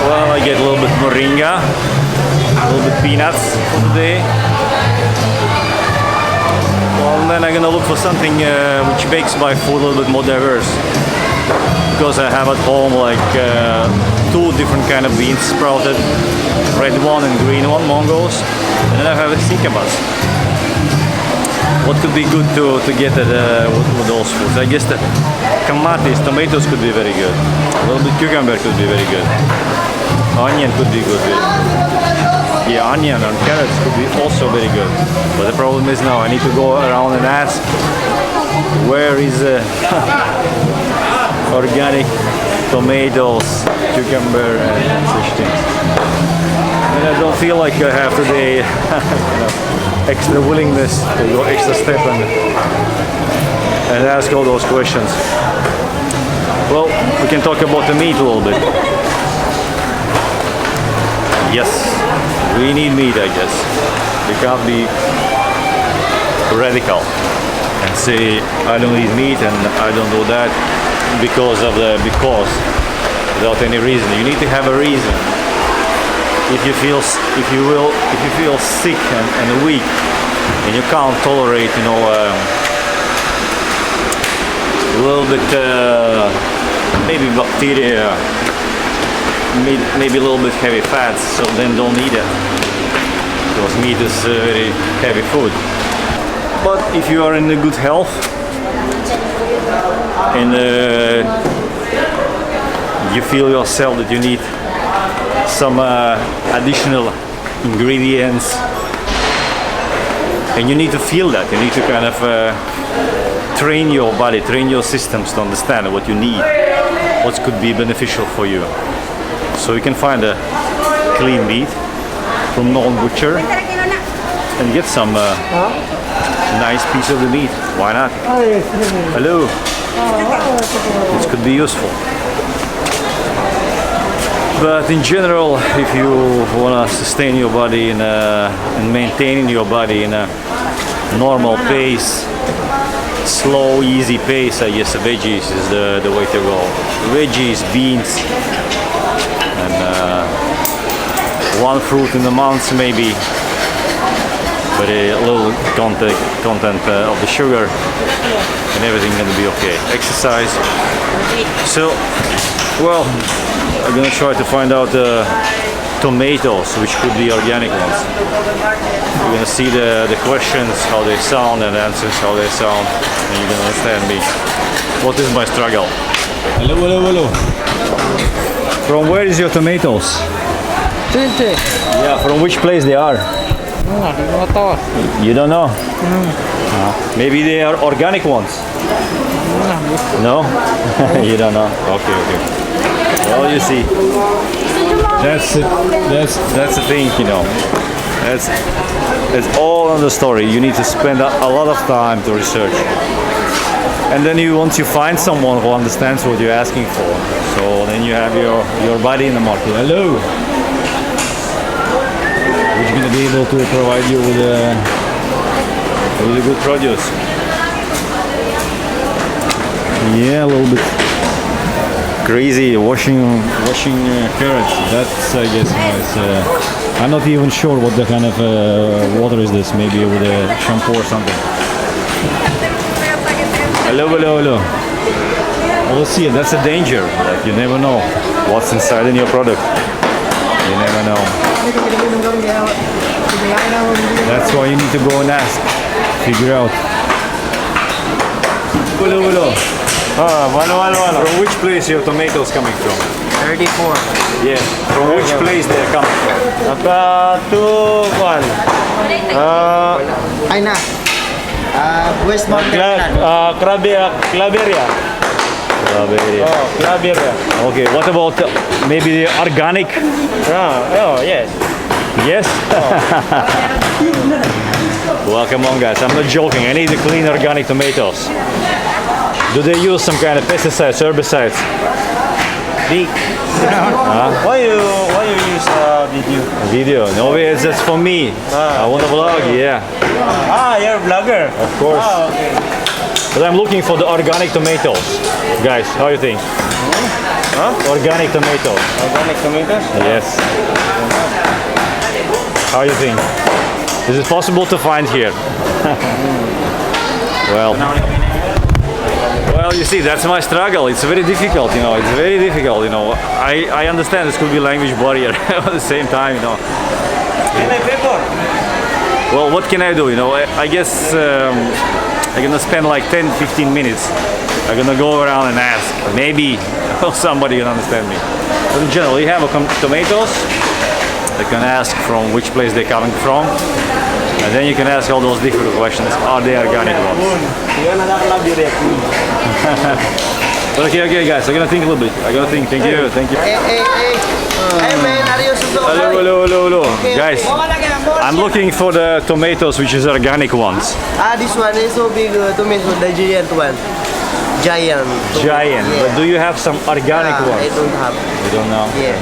Well, I get a little bit moringa, a little bit peanuts for the day. Well, and then I'm gonna look for something which makes my food a little bit more diverse. Because I have at home like 2 different kind of beans sprouted, red one and green one, mongos, and then I have a sikabas. What could be good to get at, with those foods? I guess the tomatoes could be very good. A little bit cucumber could be very good. Onion could be good. Yeah, onion and carrots could be also very good. But the problem is now I need to go around and ask where is organic tomatoes, cucumber and such things. And I don't feel like I have today extra willingness to go extra step and ask all those questions. Well, we can talk about the meat a little bit. Yes, we need meat, I guess. We can't be radical and say I don't eat meat and I don't do that because without any reason. You need to have a reason. If you feel sick and weak and you can't tolerate, a little bit maybe bacteria, maybe a little bit heavy fats, so then don't eat it because meat is very heavy food. But if you are in a good health and you feel yourself that you need some additional ingredients and you need to feel that, you need to kind of train your body, train your systems to understand what you need, what could be beneficial for you. So you can find a clean meat from non-butcher and get some nice piece of the meat. Why not? Hello. This could be useful. But in general, if you want to sustain your body and maintain your body in a normal pace, slow, easy pace, I guess veggies is the way to go. Veggies, beans, and 1 fruit in a month maybe, but a little content of the sugar, and everything gonna be okay. Exercise. So, well, I'm gonna try to find out tomatoes, which could be organic ones. You're gonna see the questions, how they sound, and answers how they sound, and you're gonna understand me. What is my struggle? Hello, hello, hello. From where is your tomatoes? Yeah, from which place they are? You don't know? Maybe they are organic ones? No? You don't know? Okay, okay. Well, you see, that's it. That's the thing, you know. It's all on the story. You need to spend a lot of time to research, and then once you find someone who understands what you're asking for, so then you have your buddy in the market. Hello. Which is going to be able to provide you with a good produce. Yeah, a little bit crazy washing carrots. That's, I guess, it's, I'm not even sure what the kind of water is this. Maybe with a shampoo or something. Hello. Well, let's see. That's a danger. Like, you never know what's inside in your product. You never know. That's why you need to go and ask, figure out. Hello. From which place your tomatoes coming from? 34. Yeah. From which place they're coming from? Aina. West Mountain. Claveria. Oh, Claveria. Okay. What about maybe the organic? Oh, yes. Yes. Well, come on, guys. I'm not joking. I need the clean organic tomatoes. Do they use some kind of pesticides, herbicides? Big. Why you use video? Video? No, it's just for me. I want to vlog. Yeah. You're a vlogger. Of course. Okay. But I'm looking for the organic tomatoes. Guys, how you think? Organic tomatoes. Organic tomatoes? Yes. How you think? Is it possible to find here? Well, you see, that's my struggle. It's very difficult, you know. It's very difficult, you know. I understand this could be language barrier at the same time, you know. Well, what can I do, you know? I guess I'm gonna spend like 10-15 minutes. I'm gonna go around and ask. Maybe somebody can understand me. But in general, you have tomatoes. You can ask from which place they're coming from. And then you can ask all those different questions. Are they organic ones? Okay, guys. I'm gonna think a little bit. I gotta think. Thank you. Hey, man, are you so Hello. Guys, I'm looking for the tomatoes which is organic ones. This one is so big tomato, the giant one. Giant. Giant. Yeah. But do you have some organic I ones? don't have. You don't know? Yeah.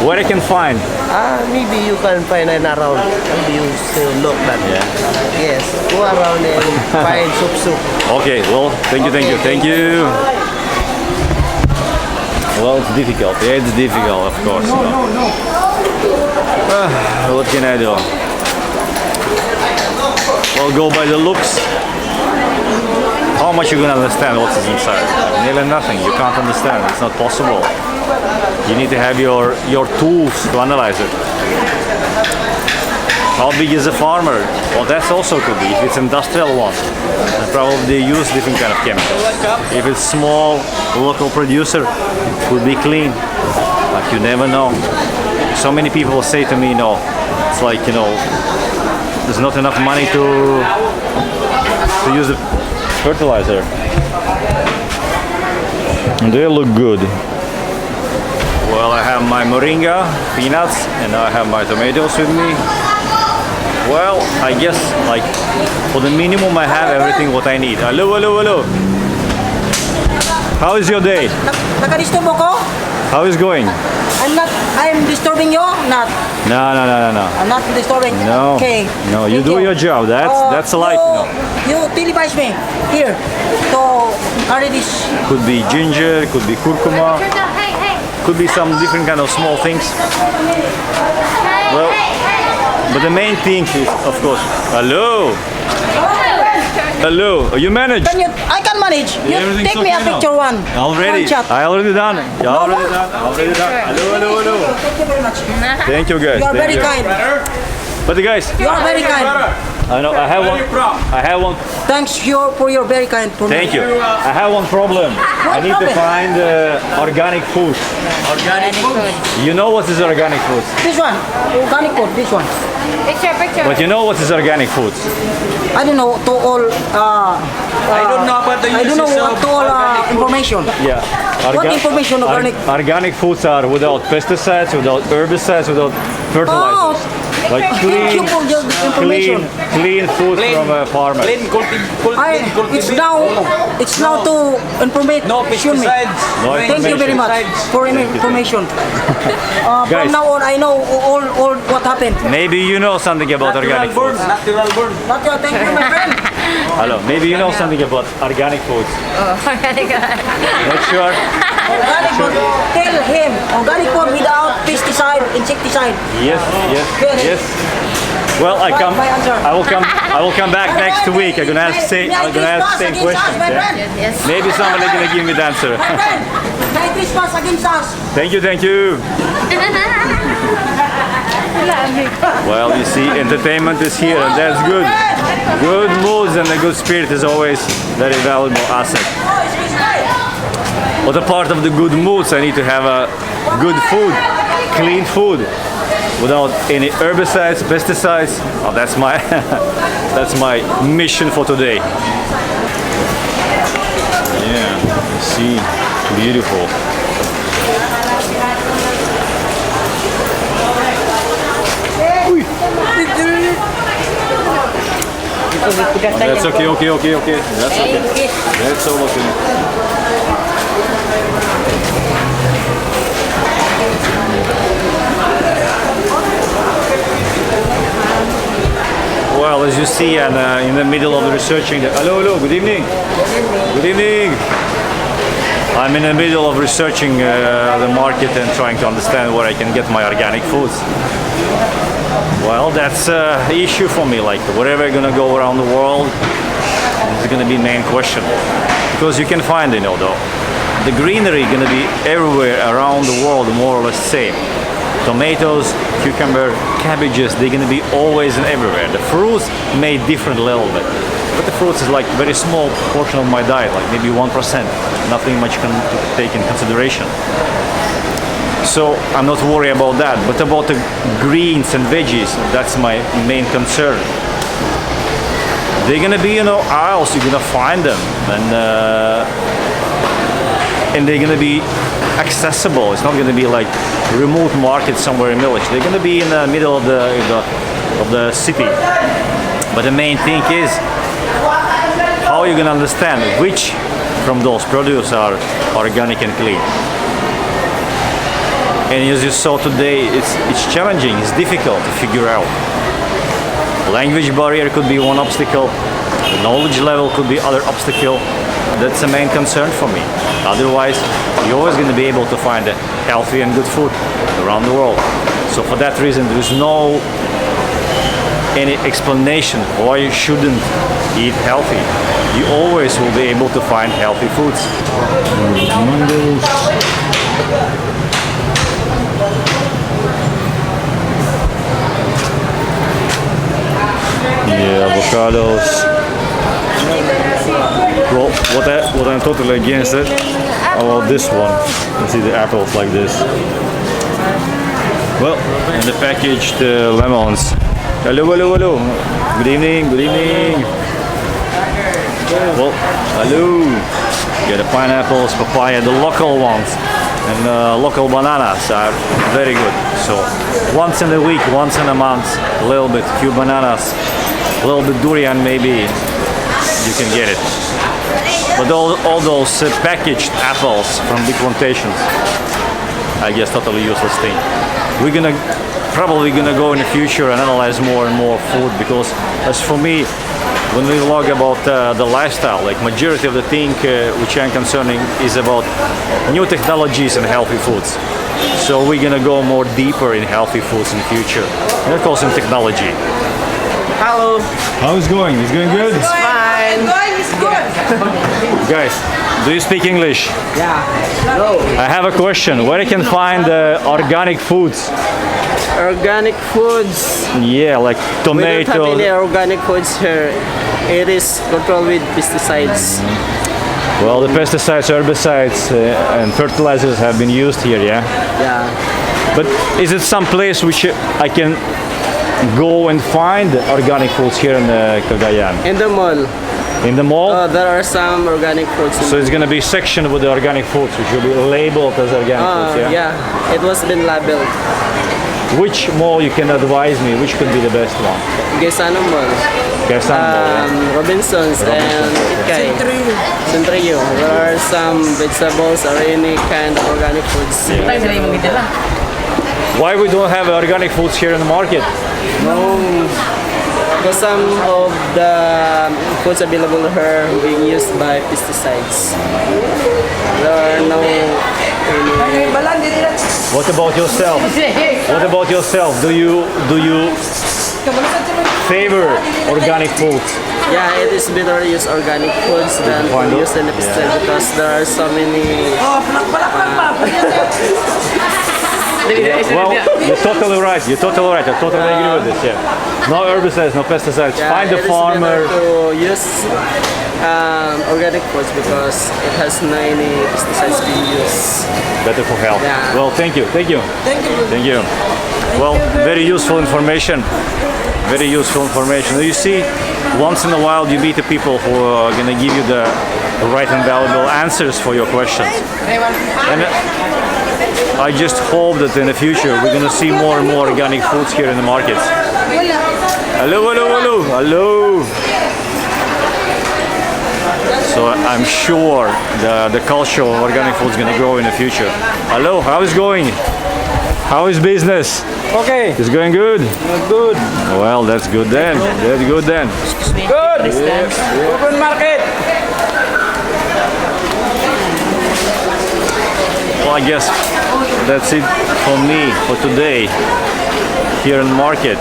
Where I can find? Maybe you can find an around. Maybe you still look that. Yeah. Yes. Go around and find soup. Okay, well, thank you. Well, it's difficult. Yeah, it's difficult, of course. No. What can I do? Well, go by the looks. How much you gonna understand what's inside? Nearly nothing. You can't understand. It's not possible. You need to have your tools to analyze it. How big is a farmer? Well, that's also could be. If it's industrial one, then probably they use different kind of chemicals. If it's small, local producer, could be clean. Like you never know. So many people say to me, no, it's like, you know, there's not enough money to use the fertilizer. And they look good. Well, I have my moringa, peanuts, and I have my tomatoes with me. Well, I guess like for the minimum I have everything what I need. Hello. How is your day? Nakadisturb ako? How is going? I'm disturbing you? Not. No. I'm not disturbing. No. Okay. No, you Thank do your job. That's life, you know. You televise me here. So, already. Could be ginger, could be curcuma, could be some different kind of small things. Well, but the main thing is, of course, hello. You managed. I can manage. You Everything's take me a okay now. picture one. Already. One shot. I already done. Hello. Thank you very much. Thank you, guys. You are Thank very you. kind. But the guys, You are very kind. I know. I have one. I have one. Thanks for your very kind for Thank me. you. I have one problem. I need to problem? find organic food. Organic food. You know what is organic food? This one, organic food, this one. Picture. But you know what is organic food? I don't know to all. I don't know about the I don't know uses what of to all organic food. information. Yeah. What information organic? Organic foods are without pesticides, without herbicides, without fertilizers. Like Thank you for your information. clean food from a farmer. Plain It's now to informate. No Show me. pesticides. No Thank you very much for information. Guys. From now on, I know all what happened. Maybe you know something about organic Natural foods. burn. Natural burn. But thank you, my friend. Hello. Maybe you know something about organic foods. Not sure. Organic food. Tell him organic food without pesticide, insecticide. Yes. Yes. Well, I will come back next week. I'm gonna ask same questions. Yeah? Yes. Maybe somebody gonna give me the answer. My friend, Merry Christmas against us. Thank you. Well, you see, entertainment is here, and that's good. Good moods and a good spirit is always very valuable asset. But a part of the good moods, I need to have a good food, clean food, without any herbicides, pesticides. Oh, that's my that's my mission for today. Yeah, you see, beautiful. Oh, that's okay. That's okay. That's all okay. Well, as you see, I'm in the middle of the researching. Hello, good evening. Good evening. I'm in the middle of researching the market and trying to understand where I can get my organic foods. Well, that's an issue for me. Like, wherever I'm gonna go around the world, this is gonna be main question. Because you can find, though, the greenery gonna be everywhere around the world, more or less same. Tomatoes, cucumber, cabbages, they're gonna be always and everywhere. The fruits may different a little bit, but the fruits is like very small portion of my diet, like maybe 1%. Nothing much can take in consideration. So I'm not worried about that. But about the greens and veggies, that's my main concern. They're gonna be, aisles. You're gonna find them, and they're gonna be accessible. It's not gonna be like remote market somewhere in village. They're gonna be in the middle of the city. But the main thing is how you're gonna understand which from those produce are organic and clean. And as you saw today, it's challenging. It's difficult to figure out. Language barrier could be one obstacle. The knowledge level could be other obstacle. That's the main concern for me. Otherwise, you're always going to be able to find a healthy and good food around the world. So for that reason, there is no any explanation why you shouldn't eat healthy. You always will be able to find healthy foods. Yeah, avocados. Well, what I'm totally against it about this one. You see the apples like this. Well, in the packaged lemons. Hello. Good evening. Well, hello. Yeah, the pineapples, papaya, the local ones, and local bananas are very good. So once in a week, once in a month, a little bit, few bananas, a little bit durian maybe, you can get it. But all those packaged apples from big plantations, I guess totally useless thing. We're probably gonna go in the future and analyze more and more food, because as for me, when we talk about the lifestyle, like majority of the thing which I'm concerning is about new technologies and healthy foods. So we're gonna go more deeper in healthy foods in the future, and of course in technology. Hello. How's it going? It's going good? Fine. It's good. Guys, Do you speak English? Yeah. No. I have a question. Where I can find organic foods? Organic foods. Yeah, like We don't have tomato. any organic foods here. It is controlled with pesticides. Well, the pesticides, herbicides, and fertilizers have been used here, yeah? Yeah. But is it some place which I can go and find organic foods here in Cagayan? In the mall, In the mall? there are some organic foods. So it's going to be sectioned with the organic foods, which will be labeled as organic foods, yeah? Yeah, it was been labeled. Which mall you can advise me? Which could be the best one? Gaisano Mall, Quezon Mall, yeah? Robinsons, and Ikay. Centrio. There are some vegetables or any kind of organic foods. Tayo sila yung magdala. Why we don't have organic foods here in the market? Because some of the foods available here being used by pesticides. There are no any. What about yourself? What about yourself? Do you favor organic foods? Yeah, it is better to use organic foods than Find to out. use any pesticide because there are so many. Well, you're totally right. You're totally right. I totally agree with this. Yeah. No herbicides, no pesticides. Yeah, Find it the is farmer. better to use organic foods because it has no any pesticides being used. Better for health. Yeah. Well, thank you. Thank you. Thank you. Thank you. Well, very useful information. Very useful information. You see, once in a while you meet the people who are going to give you the right and valuable answers for your questions. And I just hope that in the future we're going to see more and more organic foods here in the markets. Hello, hello, hello, hello. So I'm sure the culture of organic food is going to grow in the future. Hello, how is it going? How is business? Okay, It's going good? good. Well, that's good then. That's good then. Good. Open market. Well, I guess that's it for me for today here in the market.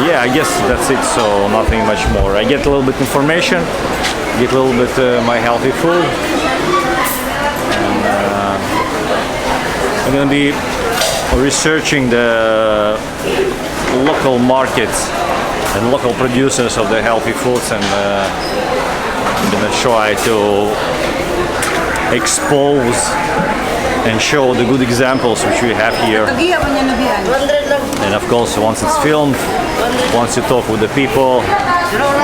Yeah, I guess that's it. So nothing much more. I get a little bit information, get a little bit my healthy food. I'm gonna be researching the local markets and local producers of the healthy foods, and I'm gonna try to expose and show the good examples which we have here. And of course, once it's filmed, once you talk with the people,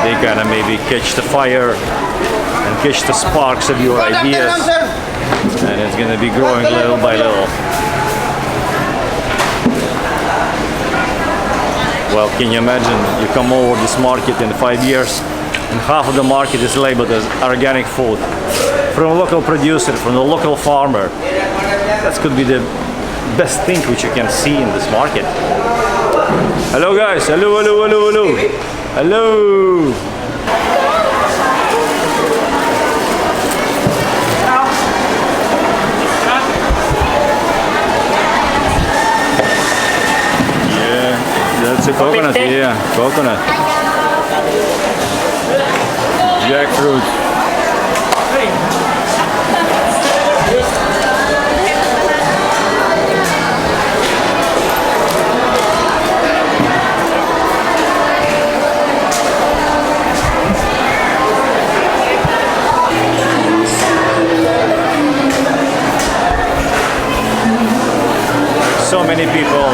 they kind of maybe catch the fire and catch the sparks of your ideas, and it's gonna be growing little by little. Well, can you imagine, you come over this market in 5 years and half of the market is labeled as organic food from a local producer, from a local farmer. That could be the best thing which you can see in this market. Hello guys, hello, hello, hello, hello. Hello. That's a coconut, yeah, coconut. Jackfruit. So many people.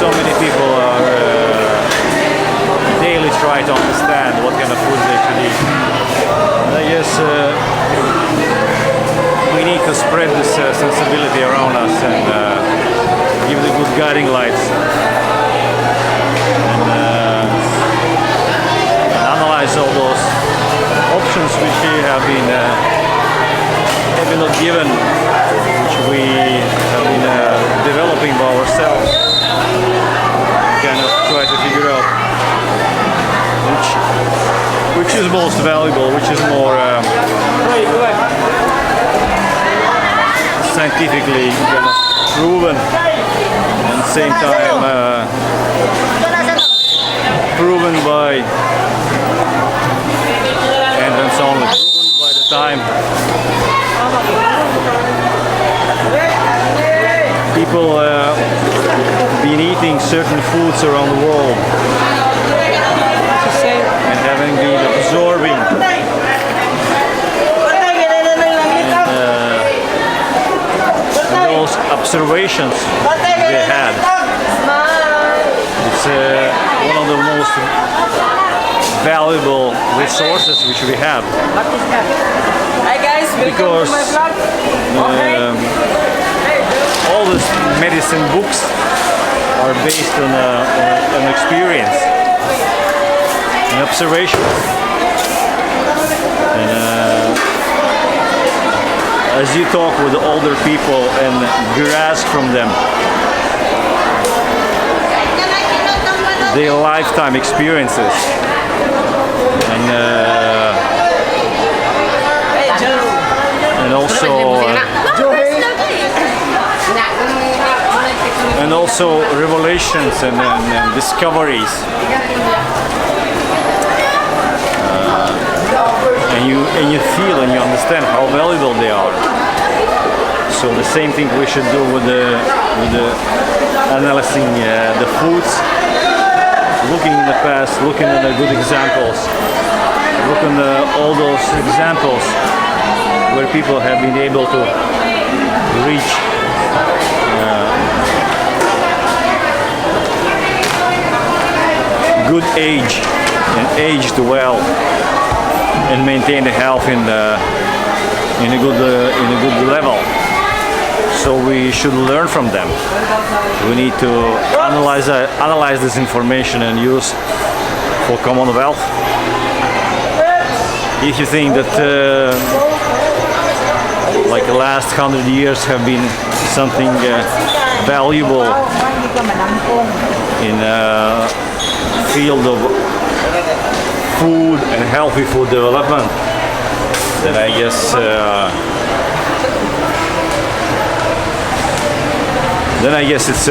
So many people are daily try to understand what kind of food they should eat. And I guess we need to spread this sensibility around us and give the good guiding lights and analyze all those options which we have been not given, which we have been developing by ourselves. Kind of try to figure out which is most valuable, which is more scientifically kind of proven, and at the same time people been eating certain foods around the world and having been absorbing those observations they had. It's one of the most valuable resources which we have, Hi guys, because all these medicine books are based on an experience, an observation, and as you talk with the older people and grasp from them their lifetime experiences, and also revelations and discoveries, and you feel and you understand how valuable they are. So the same thing we should do with the analyzing the foods, looking in the past, looking at the good examples, looking at all those examples where people have been able to reach good age and aged well and maintain the health in a good level. So we should learn from them. We need to analyze this information and use for Commonwealth. If you think that like the last 100 years have been something valuable in field of food and healthy food development, then I guess it's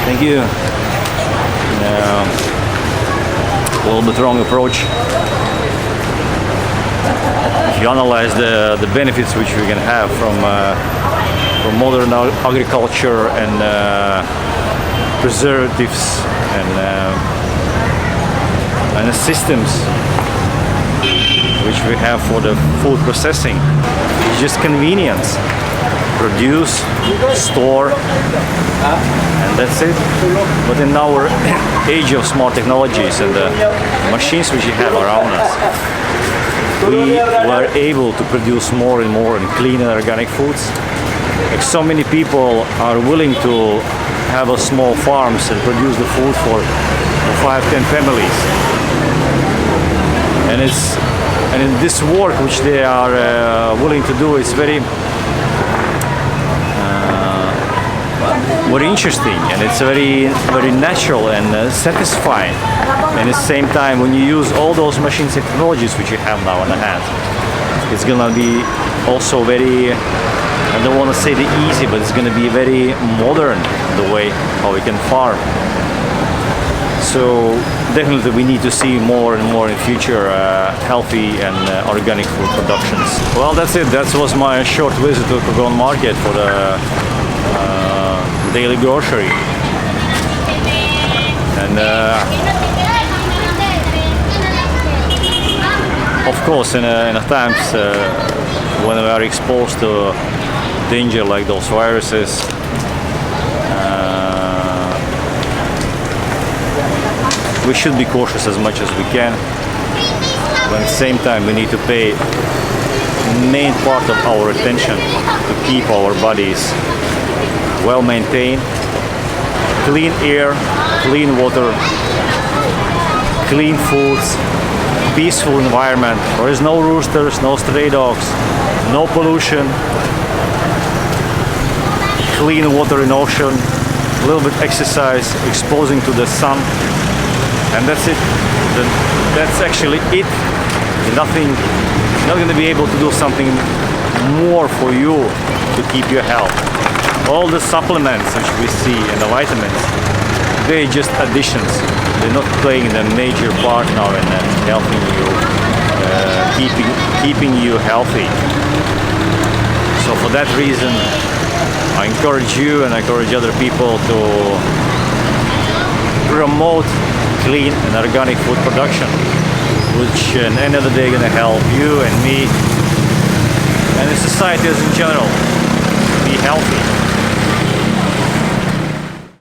thank you. A little bit wrong approach. If you analyze the benefits which we can have from modern agriculture and preservatives and the systems which we have for the food processing, it's just convenience. Produce, store, and that's it. But in our age of smart technologies and the machines which we have around us, we were able to produce more and more and clean and organic foods. Like so many people are willing to have a small farms and produce the food for 5-10 families. And in this work which they are willing to do is very interesting, and it's very natural and satisfying. And at the same time, when you use all those machines and technologies which you have now in the hand, it's gonna be also very, I don't want to say the easy, but it's gonna be very modern the way how we can farm. So definitely we need to see more and more in future healthy and organic food productions. Well, that's it. That was my short visit to Cagayan market for the daily grocery. And of course, in times when we are exposed to danger like those viruses, we should be cautious as much as we can. But at the same time, we need to pay main part of our attention to keep our bodies well maintained, clean air, clean water, clean foods, peaceful environment. There is no roosters, no stray dogs, no pollution, clean water in ocean, a little bit exercise, exposing to the sun, and that's it. That's actually it. Nothing, not going to be able to do something more for you to keep your health. All the supplements which we see and the vitamins, they're just additions. They're not playing the major part now in helping you, keeping you healthy. So So for that reason, I encourage you and I encourage other people to promote clean and organic food production, which at the end of the day gonna help you and me and the society as in general be healthy.